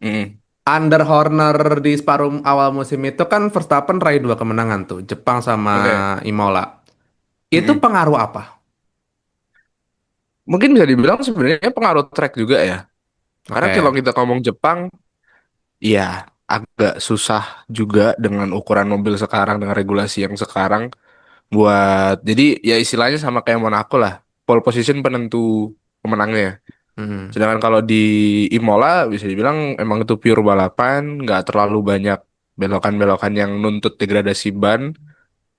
Mm. Under Horner di separuh awal musim itu kan Verstappen raih 2 kemenangan tuh, Jepang sama Oke. Imola. Itu Mm-mm. pengaruh apa? Mungkin bisa dibilang sebenarnya pengaruh track juga ya. Karena kalau Oke. kita ngomong Jepang, ya agak susah juga dengan ukuran mobil sekarang, dengan regulasi yang sekarang. Jadi ya istilahnya sama kayak Monaco lah, pole position penentu pemenangnya. Hmm. Sedangkan kalau di Imola bisa dibilang emang itu pure balapan, nggak terlalu banyak belokan-belokan yang nuntut degradasi ban.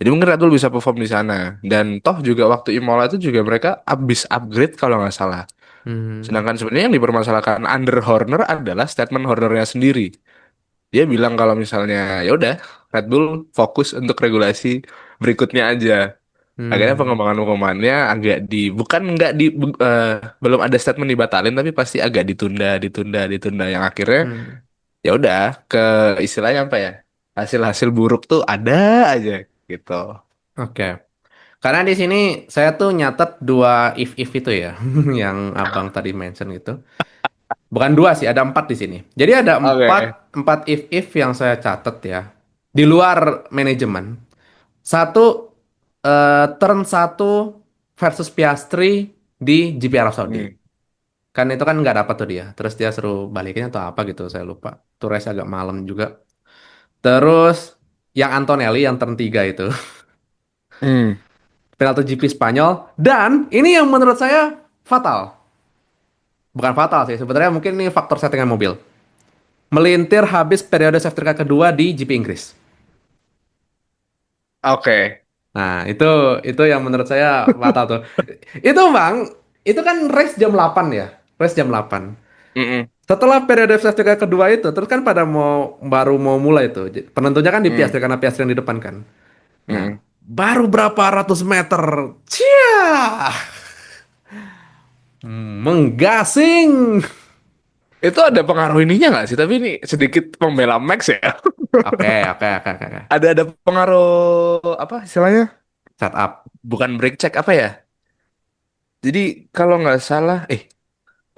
Jadi mungkin Red Bull bisa perform di sana. Dan toh juga waktu Imola itu juga mereka habis upgrade kalau nggak salah. Hmm. Sedangkan sebenarnya yang dipermasalahkan under Horner adalah statement Hornernya sendiri. Dia bilang kalau misalnya ya udah Red Bull fokus untuk regulasi berikutnya aja. Akhirnya Hmm. pengembangan-pengembangannya agak bukan nggak belum ada statement dibatalin tapi pasti agak ditunda, ditunda, ditunda yang akhirnya Hmm. ya udah ke istilahnya apa ya? Hasil-hasil buruk tuh ada aja gitu. Oke. Karena di sini saya tuh nyatet dua if itu ya, yang Abang tadi mention itu. Bukan dua sih, ada empat di sini. Jadi ada Oke. empat if yang saya catat ya. Di luar manajemen. Satu, turn satu versus Piastri di GP Arab Saudi. Hmm. Kan itu kan nggak dapat tuh dia. Terus dia suruh balikinnya atau apa gitu, saya lupa. Tuh race agak malam juga. Terus yang Antonelli yang turn 3 itu. Hmm. Penalti GP Spanyol. Dan ini yang menurut saya fatal. Bukan fatal sih, sebenarnya mungkin ini faktor settingan mobil. Melintir habis periode safety car kedua di GP Inggris. Oke. Nah, itu yang menurut saya fatal tuh. Itu Bang, itu kan race jam 8 ya. race jam 8. Mm-mm. Setelah periode safety car kedua itu, terus kan pada baru mau mulai tuh. Penentunya kan di Mm. Piastri karena Piastri yang di depan kan. Nah, Mm-mm. baru berapa ratus meter, cia, menggasing. Itu ada pengaruh ininya nggak sih? Tapi ini sedikit pembela Max ya. Oke, oke, oke, oke, oke. Ada pengaruh apa istilahnya? Setup Bukan brake check apa ya? Jadi kalau nggak salah,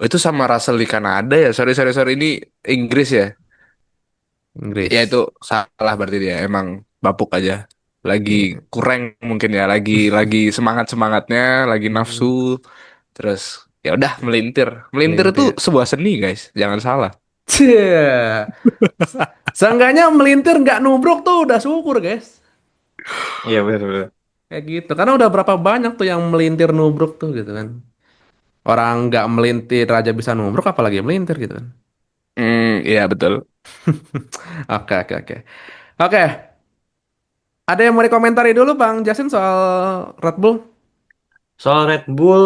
itu sama Russell di Kanada ya. Sorry sorry sorry ini Inggris ya. Ya itu Inggris. salah berarti dia emang bapuk aja. Lagi kurang mungkin ya. Lagi semangat semangatnya, lagi nafsu. Hmm, Terus ya udah melintir. Melintir itu melintir. sebuah seni guys. Jangan salah. Cia. Seenggaknya melintir nggak nubruk tuh udah syukur guys. Iya betul-betul. Kayak gitu. Karena udah berapa banyak tuh yang melintir nubruk tuh gitu kan. Orang nggak melintir aja bisa nubruk apalagi melintir gitu kan. Iya betul. Oke, oke, oke. Oke, ada yang mau dikomentari dulu Bang Jasin soal Red Bull? Soal Red Bull,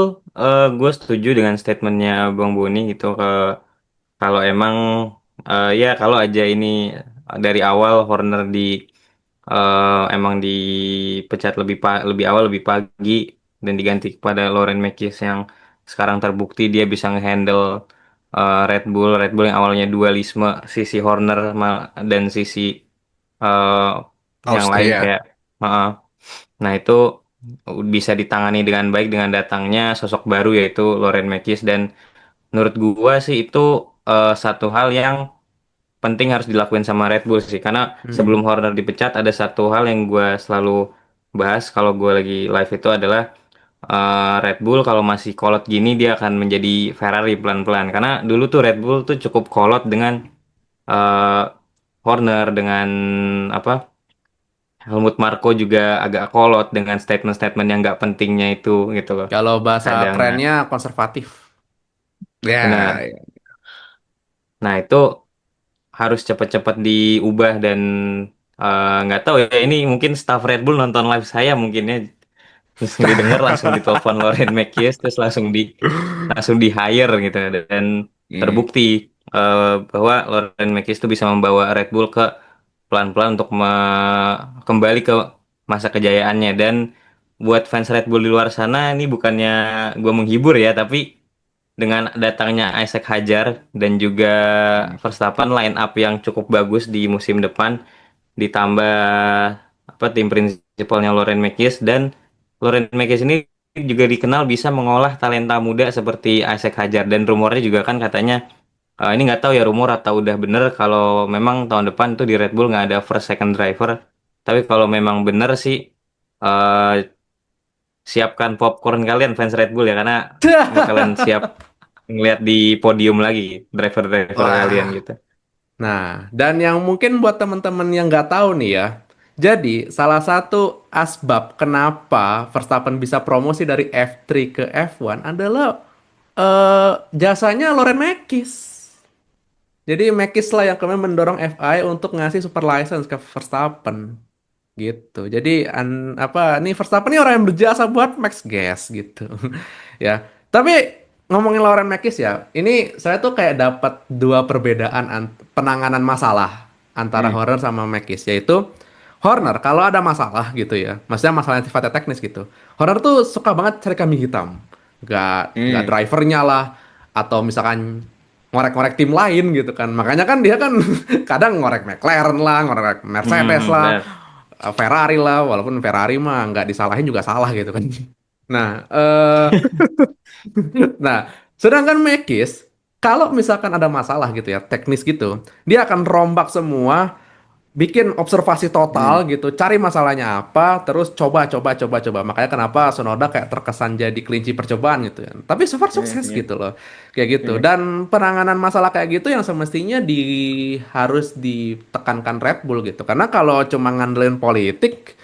gue setuju dengan statementnya Bang Boni gitu ke kalau emang ya kalau aja ini dari awal Horner emang dipecat lebih awal lebih pagi dan diganti kepada Lauren Makis yang sekarang terbukti dia bisa ngehandle Red Bull yang awalnya dualisme sisi Horner dan sisi eh, yang lain Austria. kayak nah itu bisa ditangani dengan baik dengan datangnya sosok baru yaitu Lauren Makis dan menurut gua sih itu satu hal yang penting harus dilakuin sama Red Bull sih karena sebelum Hmm. Horner dipecat ada satu hal yang gua selalu bahas kalau gua lagi live itu adalah Red Bull kalau masih kolot gini dia akan menjadi Ferrari pelan-pelan karena dulu tuh Red Bull tuh cukup kolot dengan eh, Horner dengan apa Helmut Marko juga agak kolot dengan statement-statement yang nggak pentingnya itu gitu loh. Kalau bahasa Kadang, nah, kerennya konservatif. Ya, benar. ya. Nah itu harus cepet-cepet diubah dan nggak tahu ya ini mungkin staff Red Bull nonton live saya mungkin ya terus didengar langsung ditelepon Lauren Macias terus langsung di hire gitu dan Hmm. terbukti bahwa Lauren Macias itu bisa membawa Red Bull ke pelan-pelan untuk kembali ke masa kejayaannya dan buat fans Red Bull di luar sana ini bukannya gue menghibur ya tapi dengan datangnya Isaac Hajar dan juga Verstappen line up yang cukup bagus di musim depan ditambah apa tim prinsipalnya Lauren Makis dan Lauren Makis ini juga dikenal bisa mengolah talenta muda seperti Isaac Hajar dan rumornya juga kan katanya ini nggak tahu ya rumor atau udah bener kalau memang tahun depan tuh di Red Bull nggak ada first second driver tapi kalau memang bener sih eh, siapkan popcorn kalian fans Red Bull ya karena bakalan siap ngeliat di podium lagi driver-driver kalian Wah. gitu. Nah, dan yang mungkin buat teman-teman yang nggak tahu nih ya. Jadi, salah satu asbab kenapa Verstappen bisa promosi dari F3 ke F1 adalah jasanya Loren Mekies. Jadi Mekis lah yang kemudian mendorong FI untuk ngasih super license ke Verstappen gitu. Jadi apa nih Verstappen ini orang yang berjasa buat Max Gas gitu. Ya. Tapi ngomongin Lauren Makis ya, ini saya tuh kayak dapat dua perbedaan penanganan masalah antara Hmm. Horner sama Makis yaitu Horner kalau ada masalah gitu ya, maksudnya masalah yang sifatnya teknis gitu. Horner tuh suka banget cari kambing hitam. Gak Hmm. drivernya lah atau misalkan ngorek-ngorek tim lain gitu kan. Makanya kan dia kan kadang ngorek McLaren lah, ngorek Mercedes lah, Benar. Ferrari lah, walaupun Ferrari mah nggak disalahin juga salah gitu kan. Nah, nah, sedangkan Mekis, kalau misalkan ada masalah gitu ya, teknis gitu, dia akan rombak semua, bikin observasi Hmm. total gitu, cari masalahnya apa, terus coba. Makanya kenapa Sonoda kayak terkesan jadi kelinci percobaan gitu ya. Tapi so far Hmm. sukses Hmm. gitu loh, kayak gitu. Hmm. Dan penanganan masalah kayak gitu yang semestinya harus ditekankan Red Bull gitu. Karena kalau cuma ngandelin politik,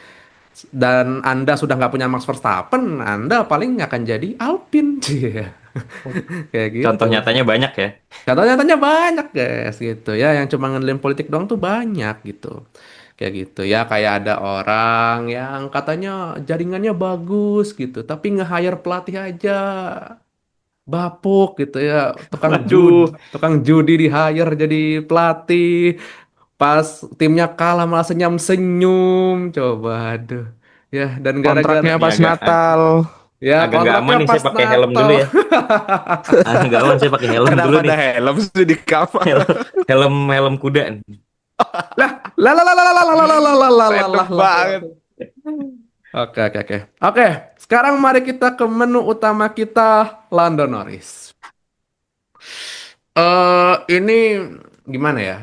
dan Anda sudah nggak punya Max Verstappen, Anda paling akan jadi Alpine. Iya. Kayak Contoh gitu. nyatanya banyak ya. Contoh-contohnya banyak guys gitu ya, yang cuma ngedelin politik doang tuh banyak gitu. Kayak gitu ya, kayak ada orang yang katanya jaringannya bagus gitu, tapi nge-hire pelatih aja bapuk gitu ya, Waduh, tukang judi di hire jadi pelatih, pas timnya kalah malah senyum-senyum, coba aduh. Ya, dan gara-gara Kontraknya ini pas agak Natal. ya agak nggak kontraknya aman nih pas saya pakai helm Natal. dulu ya. Agak aman saya pakai helm dulu Kenapa nih. ada helm sih di kamar? Helm helm helm kuda. Lah, lah, lah, lah, lah, lah, lah, lah, lah, lah, lah, lah, Random lah, lah, lah. banget. Oke, oke, oke. Oke, sekarang mari kita ke menu utama kita, Lando Norris. Ini gimana ya?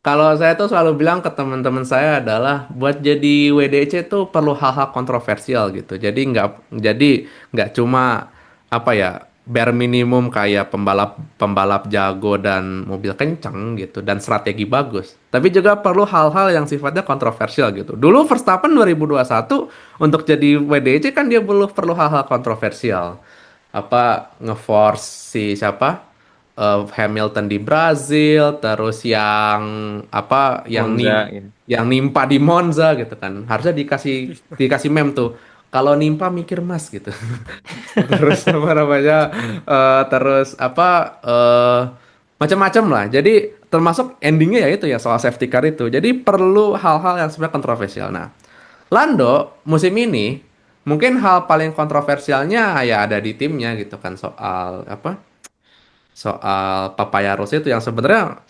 Kalau saya tuh selalu bilang ke teman-teman saya adalah buat jadi WDC tuh perlu hal-hal kontroversial gitu. Jadi nggak cuma apa ya bare minimum kayak pembalap jago dan mobil kenceng gitu dan strategi bagus. Tapi juga perlu hal-hal yang sifatnya kontroversial gitu. Dulu Verstappen 2021 untuk jadi WDC kan dia perlu hal-hal kontroversial. Apa ngeforce si siapa? Hamilton di Brazil, terus yang apa Monza gitu. yang nimpa di Monza gitu kan. Harusnya dikasih meme tuh. Kalau nimpa mikir mas gitu. Terus apa namanya? Terus apa macam-macam lah. Jadi termasuk endingnya ya itu ya soal safety car itu. Jadi perlu hal-hal yang sebenarnya kontroversial. Nah, Lando musim ini mungkin hal paling kontroversialnya ya ada di timnya gitu kan soal apa? Soal papaya rose itu yang sebenarnya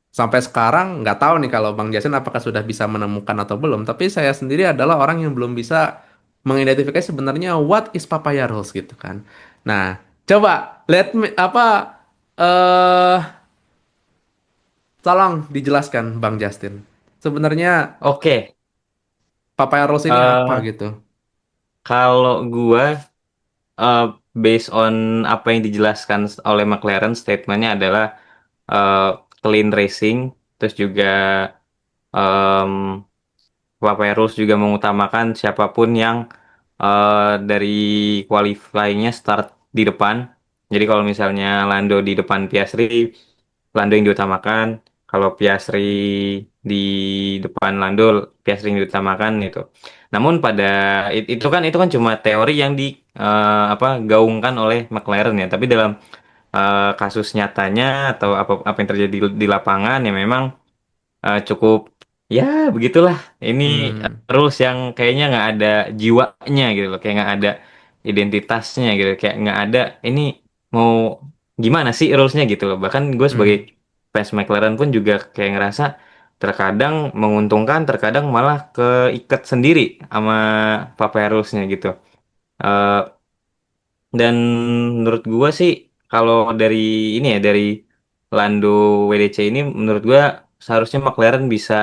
sampai sekarang nggak tahu nih kalau Bang Jason apakah sudah bisa menemukan atau belum. Tapi saya sendiri adalah orang yang belum bisa mengidentifikasi sebenarnya what is papaya rose gitu kan. Nah, coba let me apa eh tolong dijelaskan Bang Justin. Sebenarnya Oke, papaya rose ini apa eh, gitu? kalau gua eh, based on apa yang dijelaskan oleh McLaren, statementnya adalah eh, clean racing, terus juga em, Papaya Rules juga mengutamakan siapapun yang dari qualifying-nya start di depan. Jadi kalau misalnya Lando di depan Piastri, Lando yang diutamakan. Kalau Piastri di depan Lando, Piastri yang diutamakan itu. Namun pada itu kan cuma teori yang di apa gaungkan oleh McLaren ya. Tapi dalam kasus nyatanya atau apa yang terjadi di lapangan ya memang cukup ya begitulah. Ini Hmm, rules yang kayaknya nggak ada jiwanya gitu loh, kayak nggak ada identitasnya gitu, kayak nggak ada ini mau gimana sih rulesnya gitu loh. Bahkan gue sebagai hmm. fans McLaren pun juga kayak ngerasa terkadang menguntungkan, terkadang malah keikat sendiri sama Papaya rulesnya gitu. Eh, dan menurut gue sih kalau dari ini ya dari Lando WDC ini menurut gue seharusnya McLaren bisa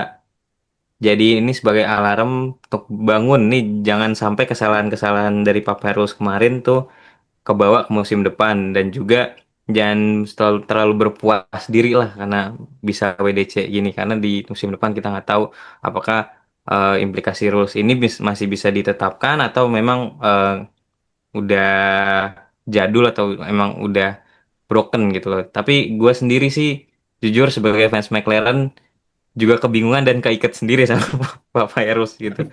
jadi ini sebagai alarm untuk bangun nih, jangan sampai kesalahan-kesalahan dari Paparus kemarin tuh kebawa ke musim depan, dan juga jangan terlalu berpuas diri lah karena bisa WDC gini, karena di musim depan kita nggak tahu apakah implikasi rules ini masih bisa ditetapkan atau memang udah jadul atau emang udah broken gitu loh. Tapi gue sendiri sih jujur sebagai fans McLaren juga kebingungan dan keikat sendiri sama Pak Virus gitu.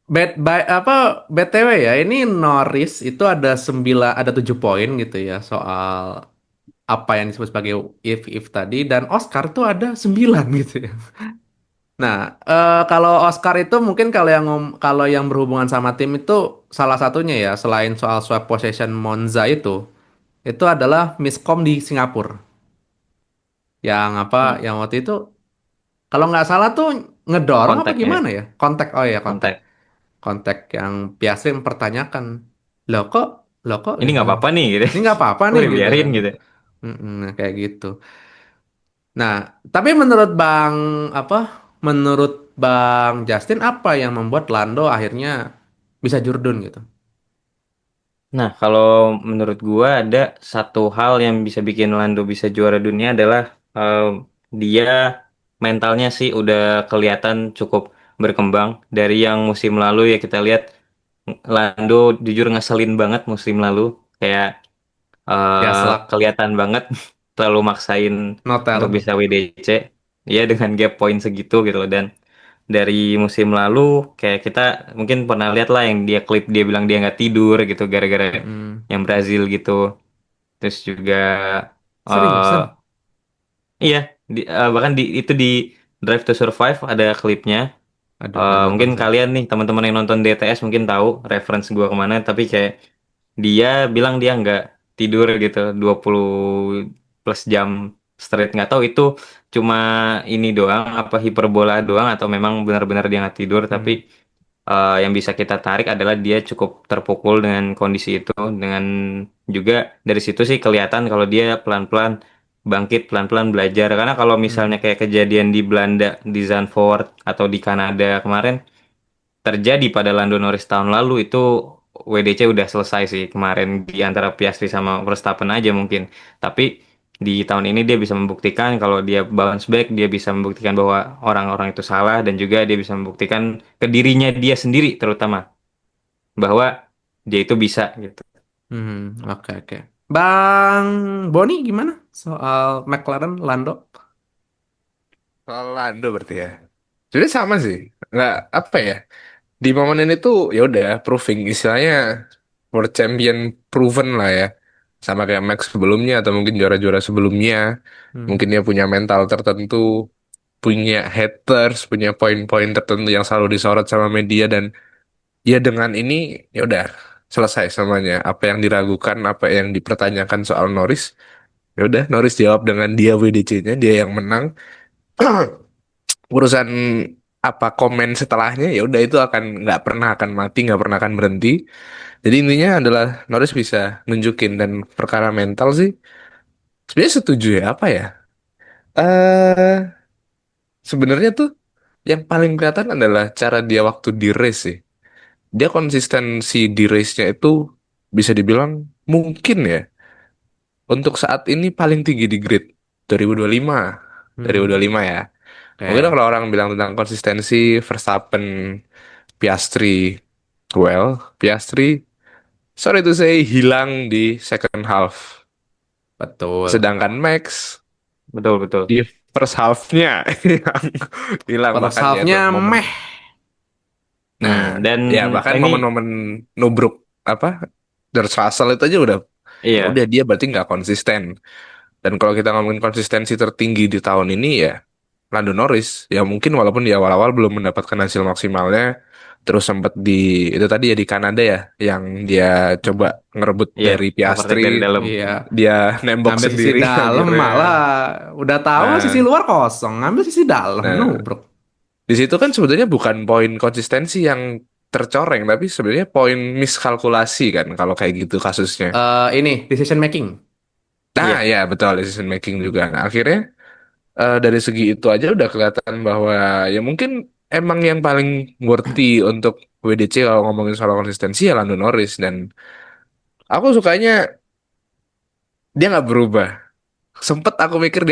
BTW ya, ini Norris itu ada 7 poin gitu ya soal apa yang disebut sebagai if tadi dan Oscar tuh ada 9 gitu ya. Nah, kalau Oscar itu mungkin kalau yang berhubungan sama tim itu salah satunya ya selain soal swap possession Monza itu adalah miskom di Singapura. Yang apa? Hmm, Yang waktu itu kalau nggak salah tuh ngedorong apa kontaknya gimana ya? Kontak, oh ya kontak. kontak. Kontak yang biasa mempertanyakan, loh kok, loh kok Ini gitu. nggak apa-apa nih gitu. Ini nggak apa-apa Kok nih gitu dibiarin kan. gitu. Mm-mm, nah, kayak gitu. Nah, tapi menurut apa? Menurut Bang Justin apa yang membuat Lando akhirnya bisa jurdun gitu? Nah, kalau menurut gua ada satu hal yang bisa bikin Lando bisa juara dunia adalah eh, dia mentalnya sih udah kelihatan cukup berkembang dari yang musim lalu ya. Kita lihat Lando jujur ngeselin banget musim lalu, kayak Ya selak kelihatan banget terlalu maksain untuk notel. bisa WDC ya dengan gap point segitu gitu loh. Dan dari musim lalu kayak kita mungkin pernah lihat lah yang dia klip dia bilang dia nggak tidur gitu gara-gara Mm-mm. yang Brazil gitu. terus juga Seriusan? iya bahkan itu di Drive to Survive ada klipnya. Aduh, belum nonton Mungkin saya. kalian nih teman-teman yang nonton DTS mungkin tahu reference gua kemana, tapi kayak dia bilang dia nggak tidur gitu 20 plus jam straight. Nggak tahu itu cuma ini doang apa hiperbola doang atau memang benar-benar dia nggak tidur, tapi Hmm. yang bisa kita tarik adalah dia cukup terpukul dengan kondisi itu, dengan juga dari situ sih kelihatan kalau dia pelan-pelan bangkit, pelan-pelan belajar. Karena kalau misalnya Hmm. kayak kejadian di Belanda, di Zandvoort atau di Kanada kemarin terjadi pada Lando Norris tahun lalu, itu WDC udah selesai sih kemarin di antara Piastri sama Verstappen aja mungkin. Tapi di tahun ini dia bisa membuktikan kalau dia bounce back, dia bisa membuktikan bahwa orang-orang itu salah, dan juga dia bisa membuktikan ke dirinya dia sendiri terutama bahwa dia itu bisa gitu. Hmm. Oke, oke. Bang Boni gimana soal McLaren Lando? Kalau Lando berarti ya. Jadi sama sih. Nggak apa ya. Di momen ini tuh ya udah proving istilahnya world champion proven lah ya. Sama kayak Max sebelumnya atau mungkin juara-juara sebelumnya. Hmm. Mungkin dia punya mental tertentu, punya haters, punya poin-poin tertentu yang selalu disorot sama media dan ya dengan ini ya udah selesai semuanya. Apa yang diragukan, apa yang dipertanyakan soal Norris, ya udah Norris jawab dengan dia WDC-nya, dia yang menang. Urusan apa komen setelahnya ya udah itu akan nggak pernah akan mati, nggak pernah akan berhenti. Jadi intinya adalah Norris bisa nunjukin dan perkara mental sih sebenarnya setuju ya apa ya eh sebenarnya tuh yang paling kelihatan adalah cara dia waktu di race sih. Dia konsistensi di race-nya itu bisa dibilang mungkin ya untuk saat ini paling tinggi di grid 2025 Hmm. 2025 ya. Mungkin Oke, kalau orang bilang tentang konsistensi Verstappen, Piastri, well, Piastri, sorry to say, hilang di second half. betul. Sedangkan Max Betul, betul. di first half-nya yang hilang First bahkan ya half-nya momen. meh. Nah, Dan ya bahkan ini momen-momen nubruk apa George Russell itu aja ya iya. udah dia berarti nggak konsisten. Dan kalau kita ngomongin konsistensi tertinggi di tahun ini ya Lando Norris ya mungkin walaupun di awal-awal belum mendapatkan hasil maksimalnya terus sempat di itu tadi ya di Kanada ya yang dia coba ngerebut Iya, dari Piastri overtake dari dalam. Iya, dia nembok ngambil sisi sendiri dalam akhirnya malah udah tahu sisi nah luar kosong, ngambil sisi dalam, no nah bro. di situ kan sebetulnya bukan poin konsistensi yang tercoreng tapi sebenarnya poin miskalkulasi kan kalau kayak gitu kasusnya Ini decision making. nah Iya. ya betul decision making juga Hmm. nah, akhirnya dari segi itu aja udah kelihatan bahwa ya mungkin emang yang paling worthy untuk WDC kalau ngomongin soal konsistensi ya Lando Norris dan aku sukanya dia nggak berubah. Sempet aku mikir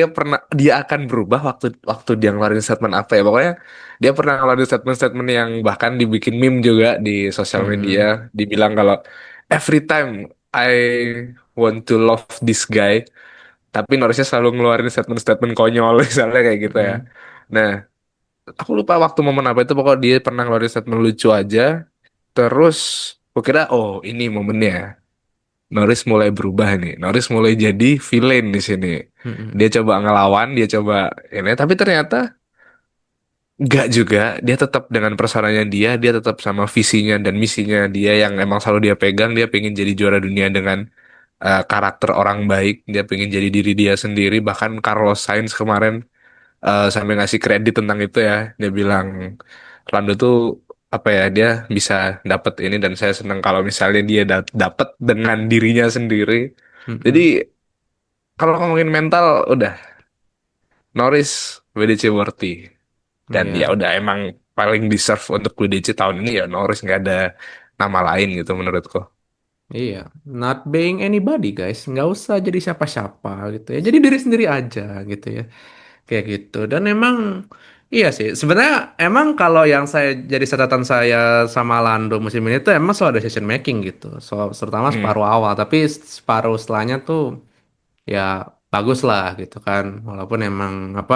dia akan berubah waktu waktu dia ngeluarin statement apa ya pokoknya dia pernah ngeluarin statement-statement yang bahkan dibikin meme juga di sosial media Hmm. dibilang kalau every time I want to love this guy tapi Norrisnya selalu ngeluarin statement-statement konyol misalnya kayak gitu ya. Hmm. Nah, aku lupa waktu momen apa itu pokoknya dia pernah ngeluarin statement lucu aja terus aku kira oh ini momennya Norris mulai berubah nih Norris mulai jadi villain di sini Hmm. dia coba ngelawan dia coba ini tapi ternyata nggak juga dia tetap dengan personanya dia tetap sama visinya dan misinya dia yang emang selalu dia pegang dia pengen jadi juara dunia dengan karakter orang baik dia pengen jadi diri dia sendiri bahkan Carlos Sainz kemarin sampai ngasih kredit tentang itu ya. Dia bilang Lando tuh apa ya dia bisa dapat ini dan saya senang kalau misalnya dia dapat dengan dirinya sendiri. Jadi Hmm. kalau ngomongin mental udah Norris WDC worthy dan ya Iya, udah emang paling deserve untuk WDC tahun ini ya Norris nggak ada nama lain gitu menurutku. iya. Not being anybody, guys. Nggak usah jadi siapa-siapa gitu ya. Jadi diri sendiri aja gitu ya. Kayak gitu. Dan emang iya sih. Sebenarnya emang kalau yang saya jadi catatan saya sama Lando musim ini tuh emang soal decision making gitu. Soal terutama Hmm. separuh awal, tapi separuh setelahnya tuh ya bagus lah gitu kan. Walaupun emang apa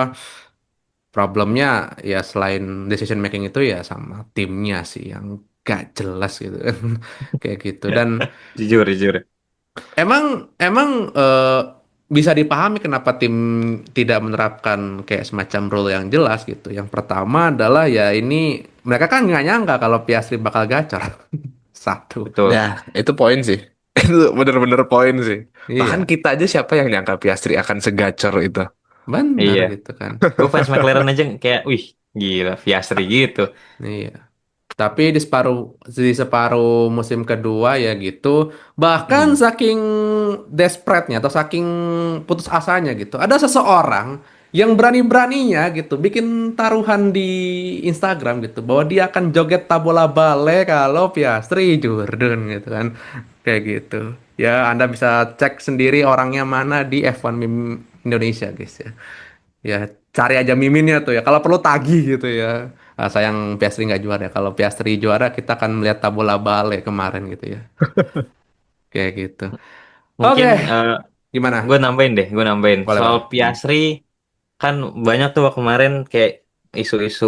problemnya ya selain decision making itu ya sama timnya sih yang gak jelas gitu kan. Kayak gitu. Dan Jujur, jujur. Emang emang bisa dipahami kenapa tim tidak menerapkan kayak semacam rule yang jelas gitu. Yang pertama adalah ya ini mereka kan nggak nyangka kalau Piastri bakal gacor. Satu. Betul. Nah, itu poin sih. Itu bener-bener poin sih. Bahkan Iya, kita aja siapa yang nyangka Piastri akan segacor itu. benar Iya. gitu kan. Gue fans McLaren aja kayak, wih, gila, Piastri gitu. Iya. Tapi di separuh musim kedua ya gitu, bahkan Hmm. saking desperate-nya atau saking putus asanya gitu, ada seseorang yang berani-beraninya gitu bikin taruhan di Instagram gitu bahwa dia akan joget tabola bale kalau Piastri Jordan gitu kan. Kayak gitu. Ya, Anda bisa cek sendiri orangnya mana di F1 Meme Indonesia, guys ya. Ya, cari aja miminnya tuh ya. Kalau perlu tagih gitu ya. Ah, sayang Piastri nggak juara ya. Kalau Piastri juara, kita akan melihat tabola bale kemarin gitu ya. Kayak gitu. Oke, Mungkin gimana? gue nambahin. Boleh, Soal boleh. Piastri, kan banyak tuh kemarin kayak isu-isu,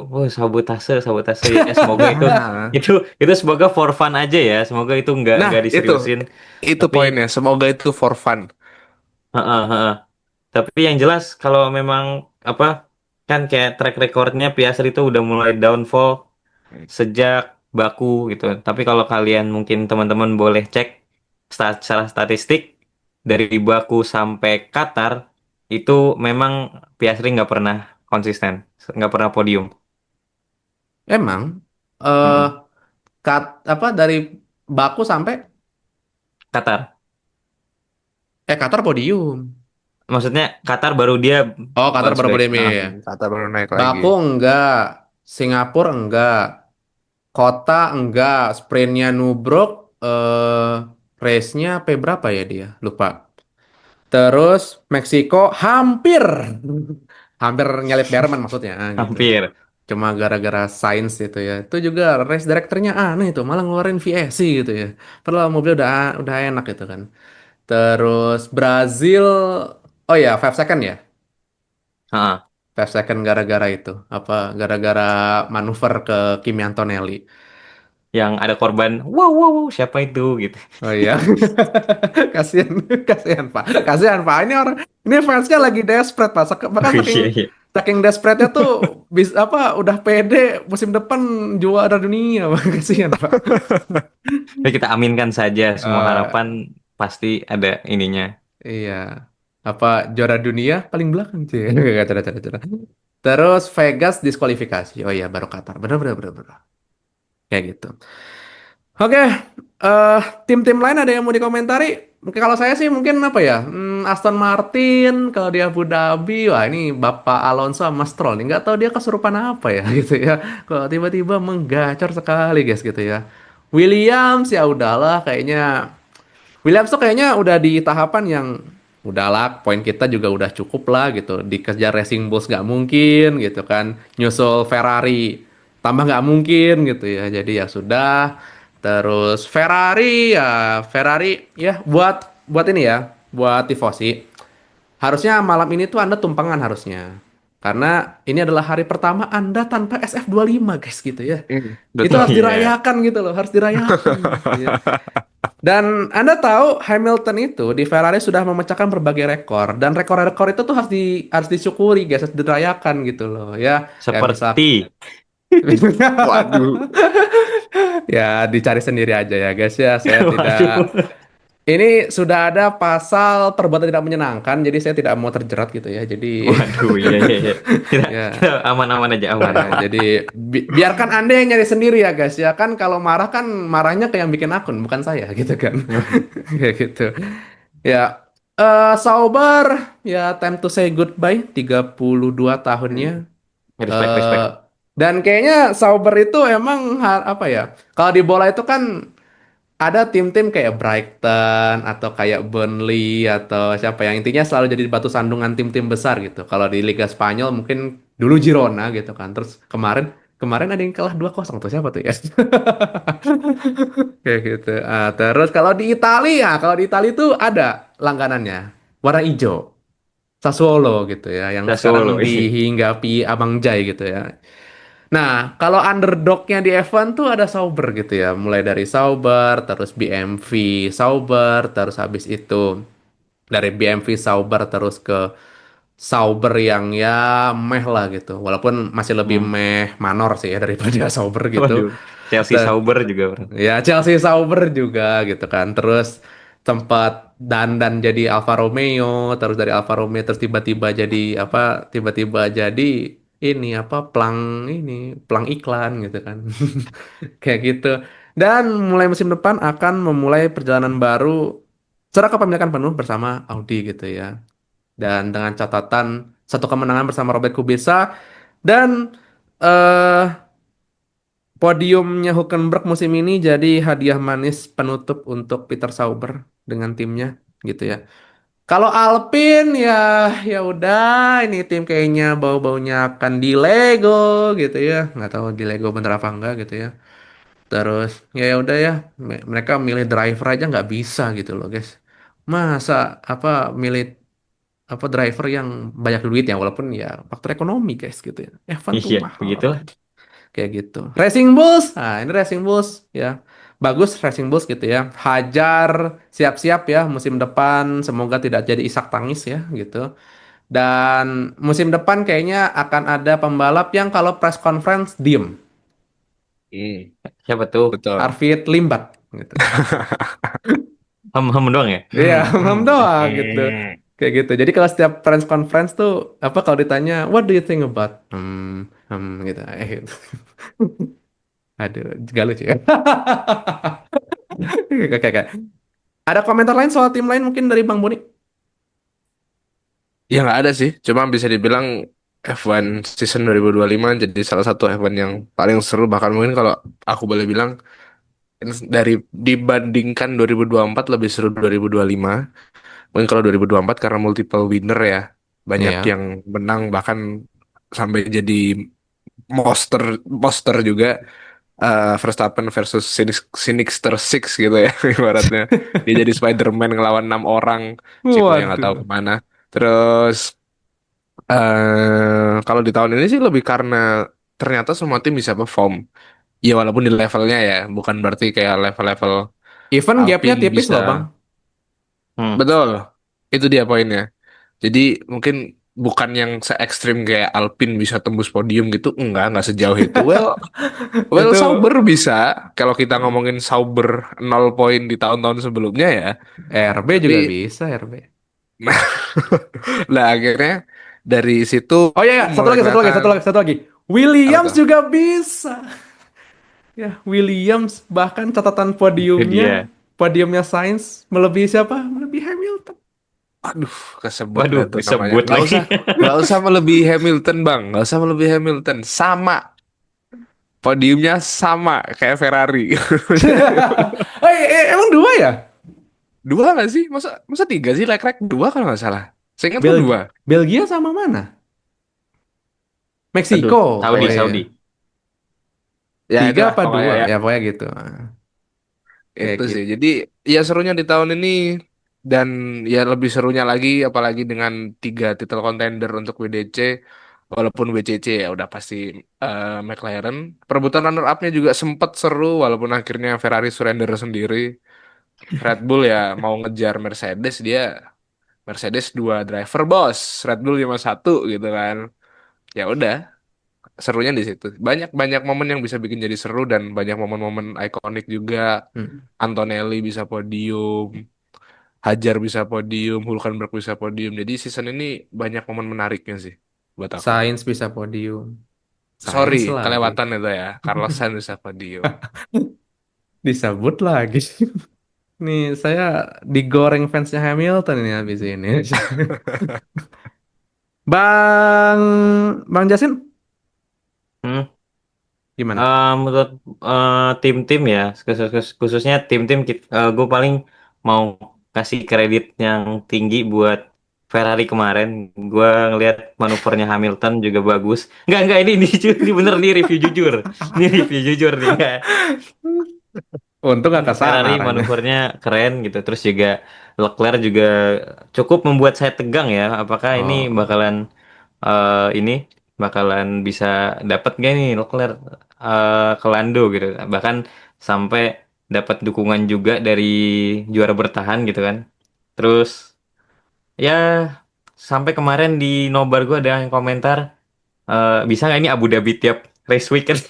oh sabotase, sabotase ya. Semoga Nah, itu semoga for fun aja ya. Semoga itu nah nggak itu diseriusin. itu Tapi, poinnya. Semoga itu for fun. heeh, heeh. Tapi yang jelas kalau memang apa kan kayak track recordnya Piastri itu udah mulai downfall sejak Baku gitu. Tapi kalau kalian mungkin teman-teman boleh cek secara statistik dari Baku sampai Qatar itu memang Piastri nggak pernah konsisten, nggak pernah podium. Emang, eh Mm-mm. apa dari Baku sampai Qatar, Qatar podium. maksudnya Qatar baru dia Oh, Qatar baru sebagai podium ya. Kata baru naik lagi. Baku enggak, Singapura enggak, Kota enggak, sprintnya nubruk, race-nya berapa ya dia? Lupa. Terus Meksiko hampir hampir nyalip Berman maksudnya gitu. hampir. Cuma gara-gara sains itu ya. Itu juga race directornya aneh itu, malah ngeluarin VSC gitu ya. Padahal mobil udah enak gitu kan. Terus Brazil, oh ya 5 second ya. Ah, 5 second gara-gara itu. Apa gara-gara manuver ke Kimi Antonelli. yang ada korban, wow, wow, wow, siapa itu gitu. Oh iya. Kasihan, kasihan Pak. Kasihan Pak. Ini fansnya lagi desperate Pak. Oh Bahkan saking iya iya. saking desperate-nya tuh apa udah pede musim depan juara dunia Pak. Kasihan Pak. Jadi kita aminkan saja semua Eh, harapan pasti ada ininya. iya. Apa juara dunia paling belakang sih. Gak cara. Terus Vegas diskualifikasi. Oh iya baru Qatar. Bener bener bener bener. Kayak gitu. Oke, tim-tim lain ada yang mau dikomentari? Mungkin kalau saya sih mungkin apa ya, Aston Martin kalau di Abu Dhabi, wah ini Bapak Alonso sama Stroll nih, nggak tahu dia kesurupan apa ya gitu ya. Kalau tiba-tiba menggacor sekali guys gitu ya. Williams ya udahlah kayaknya Williams tuh kayaknya udah di tahapan yang udahlah poin kita juga udah cukup lah gitu. Dikejar Racing Bulls nggak mungkin gitu kan. Nyusul Ferrari tambah nggak mungkin gitu ya. Jadi ya sudah. Terus Ferrari ya buat buat ini ya, buat tifosi. Harusnya malam ini tuh Anda tumpangan harusnya. Karena ini adalah hari pertama Anda tanpa SF25 guys gitu ya. Itu Betul. harus Iya. dirayakan gitu loh, harus dirayakan gitu ya. Dan Anda tahu Hamilton itu di Ferrari sudah memecahkan berbagai rekor dan rekor-rekor itu tuh harus disyukuri guys, harus dirayakan gitu loh ya. Kayak misal Seperti, Waduh. ya dicari sendiri aja ya guys ya. Saya waduh, tidak ini sudah ada pasal perbuatan tidak menyenangkan jadi saya tidak mau terjerat gitu ya. Jadi waduh, iya iya iya. Kita, ya kita aman-aman aja aman. ya jadi biarkan Anda yang nyari sendiri ya guys ya kan kalau marah kan marahnya ke yang bikin akun bukan saya gitu kan. Kayak gitu. Ya, Sauber, ya time to say goodbye, 32 tahunnya. Respect eh respect. dan kayaknya Sauber itu emang apa ya? Kalau di bola itu kan ada tim-tim kayak Brighton atau kayak Burnley atau siapa yang intinya selalu jadi batu sandungan tim-tim besar gitu. Kalau di Liga Spanyol mungkin dulu Girona gitu kan. Terus kemarin kemarin ada yang kalah 2-0 tuh siapa tuh ya? Kayak gitu. Terus kalau di Italia tuh ada langganannya warna hijau, Sassuolo gitu ya, yang sekarang Sassuolo, iya. dihinggapi Abang Jai gitu ya. Nah, kalau underdognya di F1 tuh ada Sauber gitu ya. Mulai dari Sauber, terus BMW Sauber, terus habis itu dari BMW Sauber terus ke Sauber yang ya meh lah gitu. Walaupun masih lebih Hmm. meh manor sih ya daripada Sauber gitu. Waduh, Chelsea Dan Sauber juga bro. ya Chelsea Sauber juga gitu kan. Terus tempat dan jadi Alfa Romeo, terus dari Alfa Romeo terus tiba-tiba jadi apa? Tiba-tiba jadi ini apa? Plang iklan gitu kan. Kayak gitu. Dan mulai musim depan akan memulai perjalanan baru secara kepemilikan penuh bersama Audi gitu ya. Dan dengan catatan satu kemenangan bersama Robert Kubica dan eh podiumnya Hulkenberg musim ini jadi hadiah manis penutup untuk Peter Sauber dengan timnya gitu ya. Kalau Alpine ya ya udah ini tim kayaknya bau-baunya akan di Lego gitu ya. Nggak tahu di Lego bener apa enggak gitu ya. Terus ya ya udah ya mereka milih driver aja nggak bisa gitu loh guys. Masa apa milih apa driver yang banyak duit ya walaupun ya faktor ekonomi guys gitu ya. F1 tuh Iya, mahal begitulah. kayak gitu. Racing Bulls, nah ini Racing Bulls ya. Bagus Racing Bulls gitu ya. Hajar siap-siap ya musim depan semoga tidak jadi isak tangis ya gitu. Dan musim depan kayaknya akan ada pembalap yang kalau press conference diem. Hmm, Siapa tuh? betul. Arvid Limbat gitu. Ham doang ya? Iya, ham doang gitu. Hmm. Kayak gitu. Jadi kalau setiap press conference tuh apa kalau ditanya what do you think about gitu. Gitu. Aduh, gak lucu ya. Oke, oke. Ada komentar lain soal tim lain mungkin dari Bang Boni? Ya nggak ada sih, cuma bisa dibilang F1 season 2025 jadi salah satu F1 yang paling seru. Bahkan mungkin kalau aku boleh bilang dari dibandingkan 2024 lebih seru 2025. Mungkin kalau 2024 karena multiple winner ya, banyak Iya. yang menang bahkan sampai jadi monster monster juga. Verstappen versus Sinister Six gitu ya ibaratnya. Dia jadi Spider-Man ngelawan 6 orang, Ceko yang nggak tahu Waduh. kemana. Terus kalau di tahun ini sih lebih karena ternyata semua tim bisa perform. Ya walaupun di levelnya ya, bukan berarti kayak level-level Even gapnya Alpine tipis bisa. loh Bang. Hmm. Betul, itu dia poinnya. Jadi mungkin bukan yang se ekstrim kayak Alpine bisa tembus podium gitu, enggak sejauh itu. Well, Itu Sauber bisa. Kalau kita ngomongin Sauber 0 poin di tahun-tahun sebelumnya ya. RB Tapi, juga bisa RB. lah akhirnya dari situ Oh iya, ya. Satu mulai lagi, satu lagi, kelihatan satu lagi, satu lagi. apa Williams tuh? juga bisa. Ya, Williams bahkan catatan Itu podiumnya, dia. podiumnya Sainz melebihi siapa? Melebihi Hamilton. Aduh, kesebut Waduh, dah tuh namanya. disebut Nggak lagi. usah, nggak usah melebihi Hamilton, Bang. Nggak usah melebihi Hamilton. Sama. Podiumnya sama kayak Ferrari. Emang dua ya? Dua nggak sih? Masa masa tiga sih? Leclerc dua kalau nggak salah. Saya ingatku Belgia, dua. Belgia sama mana? Aduh, Meksiko. Saudi, Oh Saudi. iya. Ya Tiga itulah apa pokoknya dua? ya. Ya pokoknya gitu. Kayak Itu gitu. sih. Jadi ya serunya di tahun ini dan ya lebih serunya lagi apalagi dengan 3 title contender untuk WDC. Walaupun WCC ya udah pasti McLaren. Perebutan runner up-nya juga sempat seru walaupun akhirnya Ferrari surrender sendiri. Red Bull ya mau ngejar Mercedes, dia Mercedes 2 driver bos, Red Bull cuma satu gitu kan. Ya udah, serunya di situ. Banyak banyak momen yang bisa bikin jadi seru dan banyak momen-momen ikonik juga. Hmm. Antonelli bisa podium, Hajar bisa podium, Hulkenberg bisa podium. Jadi season ini banyak momen menariknya sih buat aku. Sainz bisa podium. Sorry, Sainz lagi. kelewatan itu ya. Carlos Sainz bisa podium. Disebut lagi. Nih, saya digoreng fansnya Hamilton ini habis ini. Bang, Bang Jasin, Hmm. gimana? Menurut tim-tim ya, khususnya tim-tim, gue paling mau kasih kredit yang tinggi buat Ferrari kemarin. Gue ngelihat manuvernya Hamilton juga bagus. Enggak, ini bener nih review jujur. Ini review jujur nih. Nggak. Untung gak kesana Ferrari arahnya. manuvernya keren gitu. Terus juga Leclerc juga cukup membuat saya tegang ya. Apakah ini Oh, bakalan ini? bakalan bisa dapat gak nih Leclerc ke Lando gitu. Bahkan sampai dapat dukungan juga dari juara bertahan gitu kan. Terus ya sampai kemarin di nobar gue ada yang komentar bisa nggak ini Abu Dhabi tiap race weekend.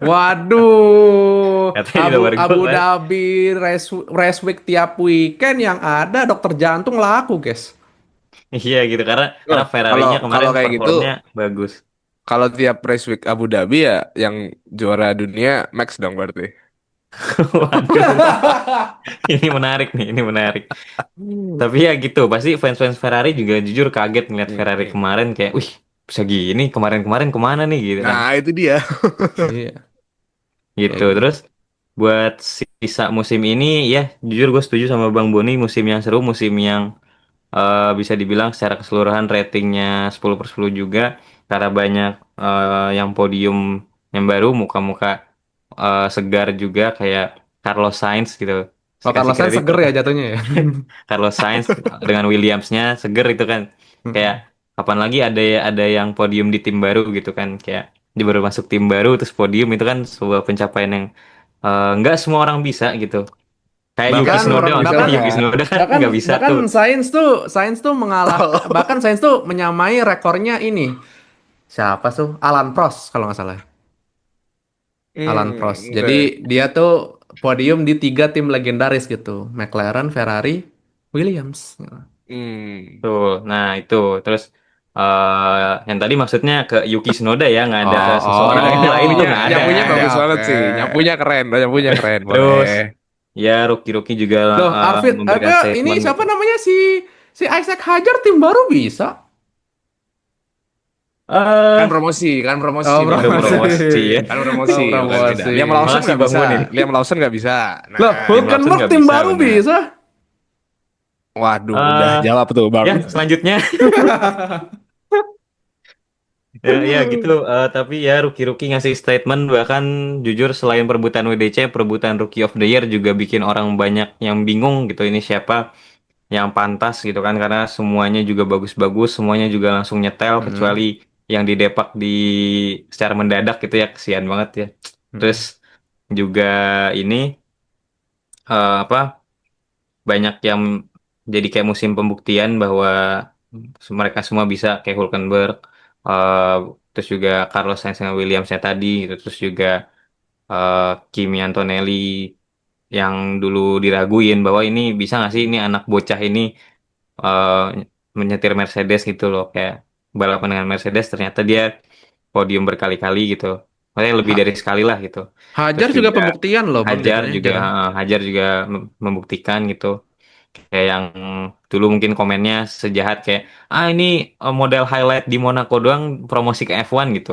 Waduh, Katanya di Abu nobar gue Abu kan. Dhabi race week tiap weekend yang ada dokter jantung laku, guys. Iya gitu karena Oh, kalau Ferrarinya kemarin kalau kayak gitu, performnya bagus. kalau tiap race week Abu Dhabi ya yang juara dunia Max dong berarti. Waduh, ini menarik nih, ini menarik. Tapi ya gitu, pasti fans-fans Ferrari juga jujur kaget ngeliat Ferrari Hmm. kemarin kayak, wih bisa gini kemarin-kemarin kemana nih gitu kan. Nah, itu dia. Iya, Gitu. kayak Terus gitu. buat sisa musim ini ya jujur gue setuju sama Bang Boni, musim yang seru, musim yang bisa dibilang secara keseluruhan ratingnya 10/10 juga karena banyak yang podium yang baru, muka-muka segar juga kayak Carlos Sainz gitu. Oh, Saya kasih Carlos Sainz kredit seger ya jatuhnya ya. Carlos Sainz dengan Williamsnya seger itu kan kayak kapan lagi ada yang podium di tim baru gitu kan kayak dia baru masuk tim baru terus podium itu kan sebuah pencapaian yang nggak semua orang bisa gitu kayak Yuki Bahkan Bahkan Tsunoda orang bisa maksudnya bahkan Yuki banget. Tsunoda kan bahkan nggak bisa bahkan tuh. Sainz tuh mengalahkan, Oh. bahkan Sainz tuh menyamai rekornya ini. Siapa tuh? Alan Prost kalau nggak salah. Alan Prost. Jadi Oke. dia tuh podium di tiga tim legendaris gitu. McLaren, Ferrari, Williams. Hmm. Tuh, nah itu terus yang tadi maksudnya ke Yuki Tsunoda ya nggak ada Oh, seseorang yang lain tuh Nyapunya, nggak ada. nyapunya oke, bagus banget oke. sih. Nyapunya keren, nyapunya keren, boleh. Terus ya rookie-rookie juga Loh, Arvid, memberikan ini statement siapa gitu. namanya si Isaac Hajar tim baru bisa? Eh, Kan promosi Oh, beda itu bro. promosi ya. promosi. Kan promosi, Oh, bukan beda. promosi. Liam Lawson Makasih nggak Bang bisa. Boni. Liam Lawson nggak bisa. Loh, Liam Nah, Lawson Hulkenberg nggak tim bisa baru benar. bisa? waduh, udah eh jawab tuh bang. ya selanjutnya ya gitu tapi ya rookie-rookie ngasih statement bahkan jujur selain perebutan WDC perebutan Rookie of the Year juga bikin orang banyak yang bingung gitu ini siapa yang pantas gitu kan karena semuanya juga bagus-bagus semuanya juga langsung nyetel kecuali Mm-mm. yang didepak di secara mendadak gitu ya kesian banget ya terus Mm-mm. juga ini apa banyak yang jadi kayak musim pembuktian bahwa mereka semua bisa kayak Hulkenberg eh, terus juga Carlos Sainz dengan Williamsnya tadi gitu terus juga eh, Kimi Antonelli yang dulu diraguin bahwa ini bisa nggak sih ini anak bocah ini eh, menyetir Mercedes gitu loh kayak balapan dengan Mercedes ternyata dia podium berkali-kali gitu makanya lebih Ha- dari sekali lah gitu Hajar terus juga juga pembuktian loh, Bang, jatuhnya. Jangan. Hajar juga membuktikan gitu kayak yang dulu mungkin komennya sejahat kayak ini model highlight di Monaco doang promosi ke F1 gitu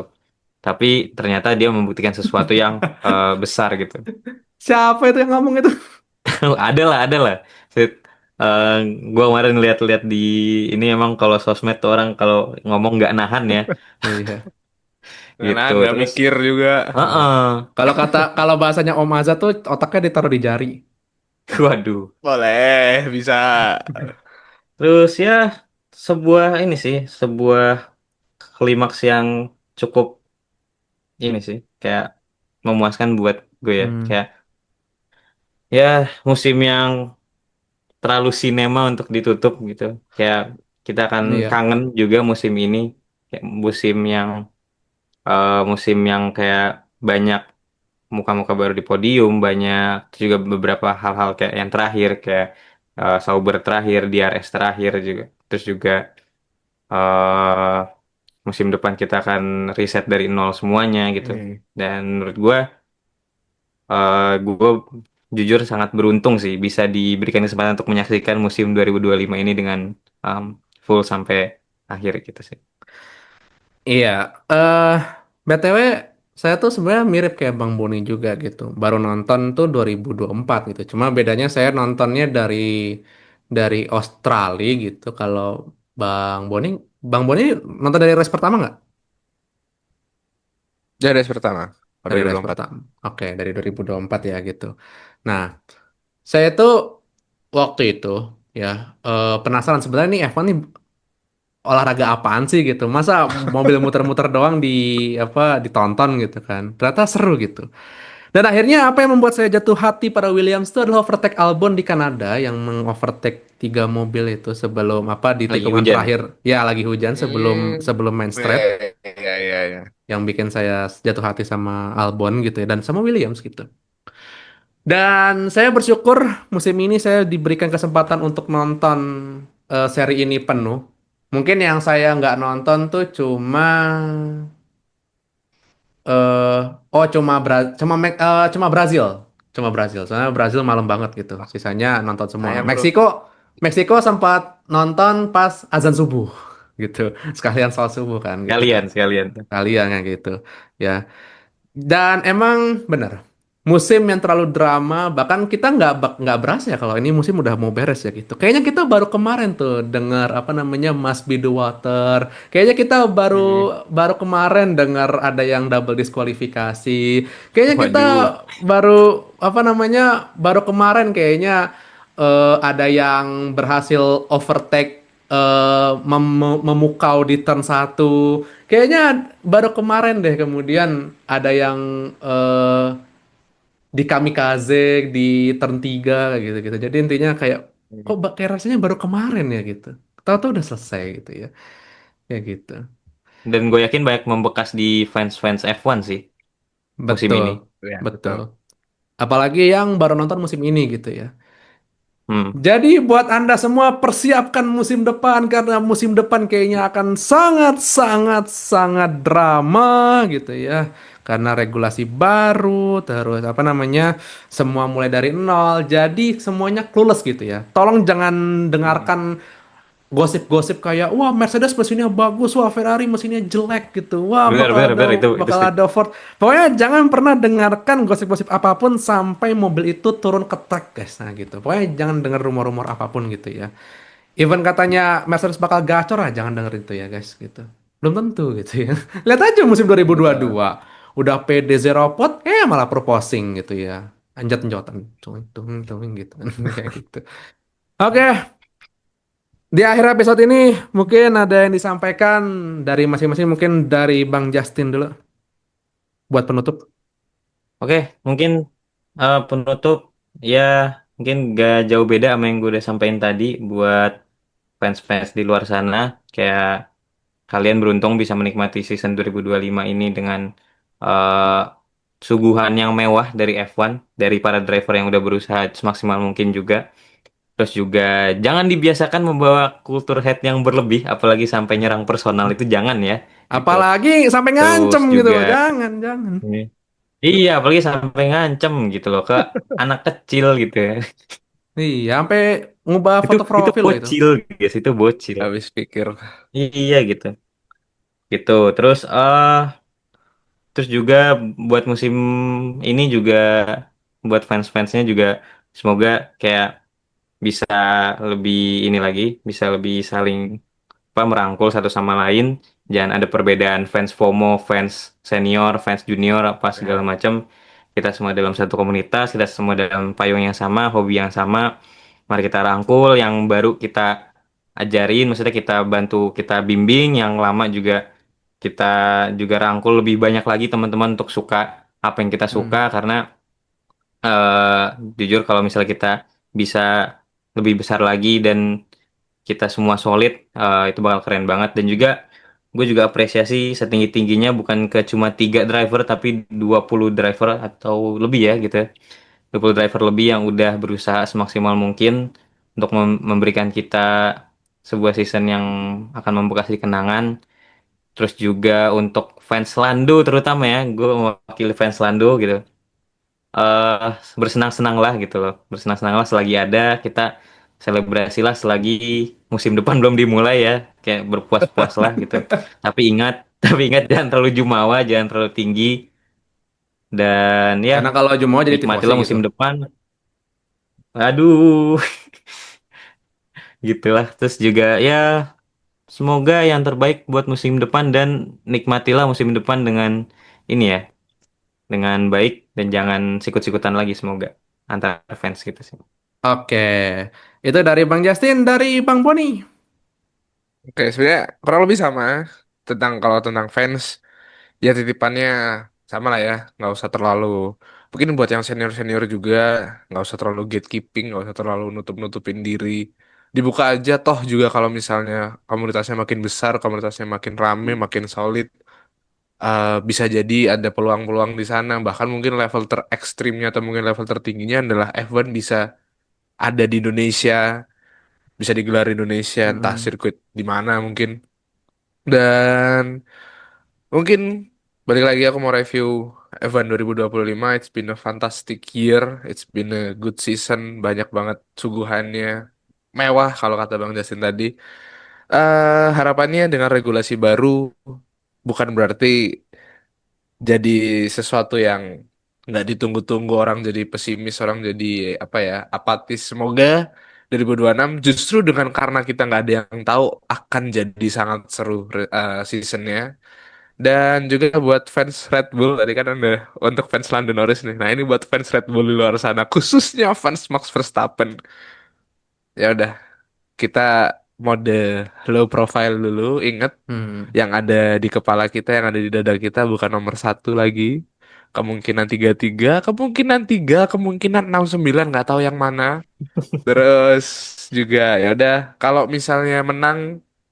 tapi ternyata dia membuktikan sesuatu yang besar gitu. Siapa itu yang ngomong itu? Ada lah. Set- eh, gua kemarin lihat-lihat di ini emang kalau sosmed tuh orang kalau ngomong nggak nahan ya Iya. Karena gitu. nggak Terus, mikir juga. heeh, Kalau bahasanya Om Azza tuh otaknya ditaruh di jari. waduh. Boleh, bisa. Terus ya sebuah ini sih, sebuah klimaks yang cukup ini sih, kayak memuaskan buat gue ya. Hmm, Kayak ya musim yang terlalu sinema untuk ditutup gitu. Kayak kita akan iya. kangen juga musim ini, kayak musim yang kayak banyak muka-muka baru di podium, banyak terus juga beberapa hal-hal kayak yang terakhir kayak Sauber terakhir, DRS terakhir juga. Terus juga eh musim depan kita akan riset dari nol semuanya gitu. Hmm. Dan menurut gue jujur sangat beruntung sih bisa diberikan kesempatan untuk menyaksikan musim 2025 ini dengan um, full sampai akhir gitu sih. Iya. eh BTW, saya tuh sebenarnya mirip kayak Bang Boni juga gitu. Baru nonton tuh 2024 gitu. Cuma bedanya saya nontonnya dari Australia gitu. Kalau Bang Boni, Bang Boni nonton dari race pertama nggak? Jadi race pertama. Oh, Dari race 2024. pertama. Oke, dari 2024 ya gitu. Nah, saya tuh waktu itu ya penasaran sebenarnya nih F1 nih olahraga apaan sih gitu. Masa mobil muter-muter doang di apa ditonton gitu kan. Ternyata seru gitu. Dan akhirnya apa yang membuat saya jatuh hati pada Williams itu adalah overtake Albon di Kanada yang mengovertake tiga mobil itu sebelum apa di Lagi tikungan hujan. terakhir. Ya lagi hujan sebelum Hmm, sebelum main straight ya, ya, ya, ya. yang bikin saya jatuh hati sama Albon gitu ya dan sama Williams gitu. Dan saya bersyukur musim ini saya diberikan kesempatan untuk nonton seri ini penuh. Mungkin yang saya nggak nonton tuh eh cuma Brazil. Cuma Brazil. Soalnya Brazil malam banget gitu. Sisanya nonton semua. Sayang bro. Meksiko sempat nonton pas azan subuh gitu. Sekalian sholat subuh kan gitu kan. Sekalian, sekalian. Kalian ya gitu. Ya. Dan emang bener, musim yang terlalu drama, bahkan kita nggak berasa ya kalau ini musim udah mau beres ya gitu. Kayaknya kita baru kemarin tuh dengar apa namanya Must Be the Water. Kayaknya kita Hmm. baru baru kemarin dengar ada yang double diskualifikasi. Kayaknya kita Waduh. baru apa namanya baru kemarin kayaknya ada yang berhasil overtake memukau di turn satu. Kayaknya baru kemarin deh kemudian ada yang di kamikaze di turn 3 gitu-gitu. Jadi intinya kayak kok kayak rasanya baru kemarin ya gitu. Tahu-tahu udah selesai gitu ya. Ya gitu. Dan gue yakin banyak membekas di fans-fans F1 sih musim Betul. ini. Ya, Betul. betul. Apalagi yang baru nonton musim ini gitu ya. Hmm. Jadi buat Anda semua persiapkan musim depan karena musim depan kayaknya akan sangat sangat sangat drama gitu ya. Karena regulasi baru terus apa namanya semua mulai dari nol jadi semuanya clueless gitu ya. Tolong jangan Hmm. dengarkan gosip-gosip kayak wah Mercedes mesinnya bagus, wah Ferrari mesinnya jelek gitu, wah Benar, bakal benar, ada benar itu bakal setuju. ada Ford. Pokoknya jangan pernah dengarkan gosip-gosip apapun sampai mobil itu turun ke track guys. Nah gitu. Pokoknya jangan dengar rumor-rumor apapun gitu ya. Even katanya Mercedes bakal gacor lah, jangan denger itu ya guys gitu. Belum tentu gitu ya. Lihat aja musim Betul. 2022. Udah PD zero pot, malah proposing gitu ya. Anjat-anjatan, tung tung tung gitu kayak gitu. Oke, di akhir episode ini mungkin ada yang disampaikan dari masing-masing mungkin dari Bang Justin dulu buat penutup. Oke, mungkin penutup ya mungkin gak jauh beda sama yang gue udah sampaikan tadi buat fans-fans di luar sana. Kayak kalian beruntung bisa menikmati season 2025 ini dengan eh, suguhan yang mewah dari F1, dari para driver yang udah berusaha semaksimal mungkin juga. Terus juga jangan dibiasakan membawa kultur hate yang berlebih, apalagi sampai nyerang personal itu jangan ya, gitu. Apalagi sampai Terus ngancem gitu. juga, Jangan, jangan. iya, apalagi sampai ngancem gitu loh ke anak kecil gitu ya. Iya, sampai ngubah Itu foto itu profil loh itu. bocil, guys, itu bocil. Habis pikir. Iya gitu, gitu. Terus juga buat musim ini juga buat fans-fansnya juga semoga kayak bisa lebih ini lagi, bisa lebih saling apa merangkul satu sama lain. Jangan ada perbedaan fans FOMO, fans senior, fans junior, apa segala Ya. macam. Kita semua dalam satu komunitas, kita semua dalam payung yang sama, hobi yang sama. Mari kita rangkul, yang baru kita ajarin, maksudnya kita bantu, kita bimbing, yang lama juga kita juga rangkul lebih banyak lagi teman-teman untuk suka apa yang kita suka, Hmm. karena eh, jujur kalau misalnya kita bisa lebih besar lagi dan kita semua solid, itu bakal keren banget. Dan juga gue juga apresiasi setinggi-tingginya bukan ke cuma 3 driver tapi 20 driver atau lebih ya gitu ya. 20 driver lebih yang udah berusaha semaksimal mungkin untuk memberikan kita sebuah season yang akan membekas di kenangan. Terus juga untuk fans Lando terutama ya, gue mewakili fans Lando gitu. eh Bersenang-senang lah gitu loh. Bersenang-senang lah selagi ada, kita selebrasi lah selagi musim depan belum dimulai ya. Kayak berpuas-puas lah gitu. Tapi ingat, tapi ingat jangan terlalu jumawa, jangan terlalu tinggi. Dan ya, Karena kalau Jumawa jadi tifosi nikmatilah gitu. musim depan. Aduh, gitulah. Terus juga ya, semoga yang terbaik buat musim depan dan nikmatilah musim depan dengan ini ya, dengan baik dan jangan sikut-sikutan lagi semoga antar fans gitu sih. Oke. Itu dari Bang Justin, dari Bang Boni. Oke, sebenarnya kurang lebih sama tentang kalau tentang fans ya titipannya sama lah ya, nggak usah terlalu mungkin buat yang senior senior juga nggak usah terlalu gatekeeping, nggak usah terlalu nutup nutupin diri, dibuka aja toh juga kalau misalnya komunitasnya makin besar, komunitasnya makin rame, makin solid, bisa jadi ada peluang-peluang di sana bahkan mungkin level terekstrimnya atau mungkin level tertingginya adalah F1 bisa ada di Indonesia, bisa digelar di Indonesia entah Mm-mm. sirkuit di mana mungkin. Dan mungkin balik lagi aku mau review F1 2025. It's been a fantastic year. It's been a good season. Banyak banget suguhannya. Mewah kalau kata Bang Justin tadi. Harapannya dengan regulasi baru bukan berarti jadi sesuatu yang nggak ditunggu-tunggu, orang jadi pesimis, orang jadi apa ya, apatis. Semoga 2026 justru dengan karena kita nggak ada yang tahu akan jadi sangat seru seasonnya. Dan juga buat fans Red Bull, tadi kan ada untuk fans Lando Norris nih. Nah ini buat fans Red Bull di luar sana, khususnya fans Max Verstappen. Ya udah, kita mode low profile dulu. Ingat, Hmm. yang ada di kepala kita, yang ada di dada kita bukan nomor satu lagi. Kemungkinan 33, kemungkinan 3, kemungkinan 69, nggak tahu yang mana. Terus juga ya udah, kalau misalnya menang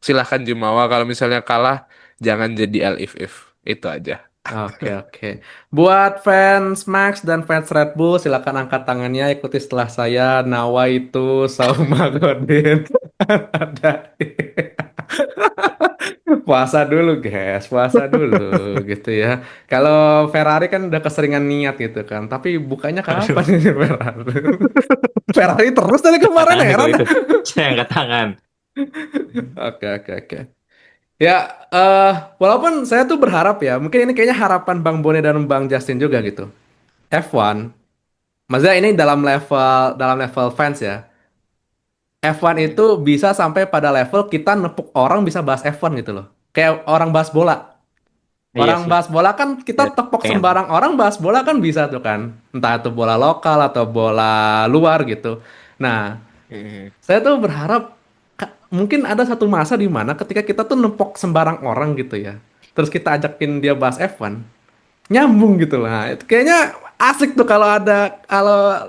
silahkan jumawa, kalau misalnya kalah jangan jadi if. Itu aja. Oke, oke. Buat fans Max dan fans Red Bull, silakan angkat tangannya ikuti setelah saya. Nawa itu Sauma Godin. Ada. Puasa dulu, guys. Puasa dulu gitu ya. Kalau Ferrari kan udah keseringan niat gitu kan. Tapi bukanya kapan Aduh, ini Ferrari? Ferrari terus dari angkat kemarin tangan heran. kalau itu. Saya angkat tangan. Oke, oke, oke. Ya, eh walaupun saya tuh berharap ya, mungkin ini kayaknya harapan Bang Bone dan Bang Justin juga gitu. F1, maksudnya ini dalam level fans ya. F1 Hmm. itu bisa sampai pada level kita nepuk orang bisa bahas F1 gitu loh. Kayak orang bahas bola. Iya Orang sih. bahas bola kan Ya, kita tepok pengen. sembarang orang bahas bola kan bisa tuh kan. Entah itu bola lokal atau bola luar gitu. Nah, Hmm. saya tuh berharap mungkin ada satu masa di mana ketika kita tuh nempok sembarang orang gitu ya. Terus kita ajakin dia bahas F1, nyambung gitu lah. Itu kayaknya asik tuh kalau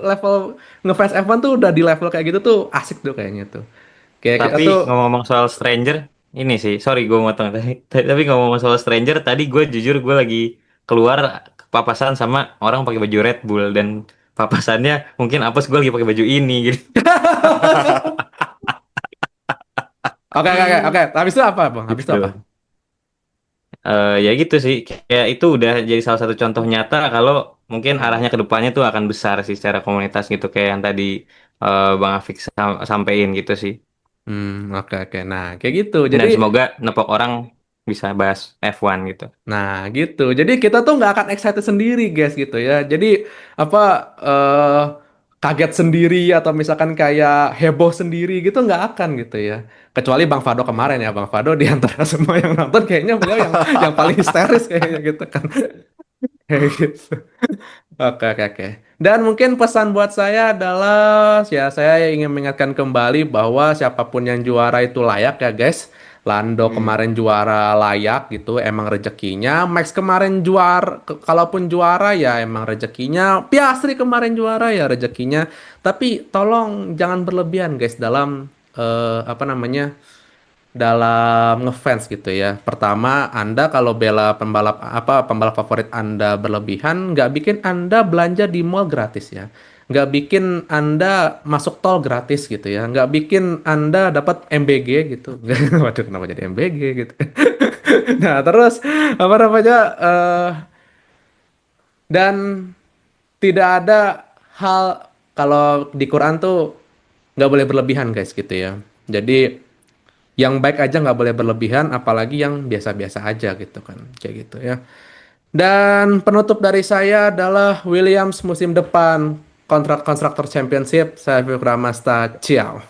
level ngefans F1 tuh udah di level kayak gitu tuh asik tuh kayaknya tuh. Kayak kita Tapi tuh ngomong-ngomong soal Stranger, ini sih, sorry gue motong tadi. Tapi ngomong-ngomong soal Stranger, tadi gue jujur gue lagi keluar papasan sama orang pakai baju Red Bull dan papasannya mungkin apes gue lagi pakai baju ini gitu. oke, oke, oke, oke. Habis itu apa, Bang? Habis itu apa? Gitu. Ya gitu sih, kayak itu udah jadi salah satu contoh nyata kalau mungkin arahnya ke depannya tuh akan besar sih secara komunitas gitu kayak yang tadi Bang Afik sampein gitu sih. Oke, oke. Nah, kayak gitu. Jadi Dan semoga nepok orang bisa bahas F1 gitu. Nah, gitu. Jadi kita tuh nggak akan excited sendiri, guys, gitu ya. Jadi apa eh kaget sendiri atau misalkan kayak heboh sendiri gitu nggak akan gitu ya. Kecuali Bang Fado kemarin ya, Bang Fado di antara semua yang nonton kayaknya beliau yang paling histeris kayaknya gitu kan. Kayak gitu. Oke, oke, oke. Dan mungkin pesan buat saya adalah ya saya ingin mengingatkan kembali bahwa siapapun yang juara itu layak ya guys. Lando Hmm. kemarin juara layak gitu, emang rezekinya. Max kemarin juara, kalaupun juara ya emang rezekinya. Piastri kemarin juara ya rezekinya. Tapi tolong jangan berlebihan guys dalam apa namanya? Dalam ngefans gitu ya. Pertama, Anda kalau bela pembalap favorit Anda berlebihan, nggak bikin Anda belanja di mall gratis ya. Nggak bikin Anda masuk tol gratis gitu ya. Nggak bikin Anda dapat MBG gitu. Waduh, kenapa jadi MBG gitu. Nah, terus apa namanya? Dan tidak ada hal kalau di Quran tuh nggak boleh berlebihan guys gitu ya. Jadi yang baik aja nggak boleh berlebihan, apalagi yang biasa-biasa aja gitu kan, kayak gitu ya. Dan penutup dari saya adalah Williams musim depan kontrak konstruktor championship. Saya Fikramasta, ciao.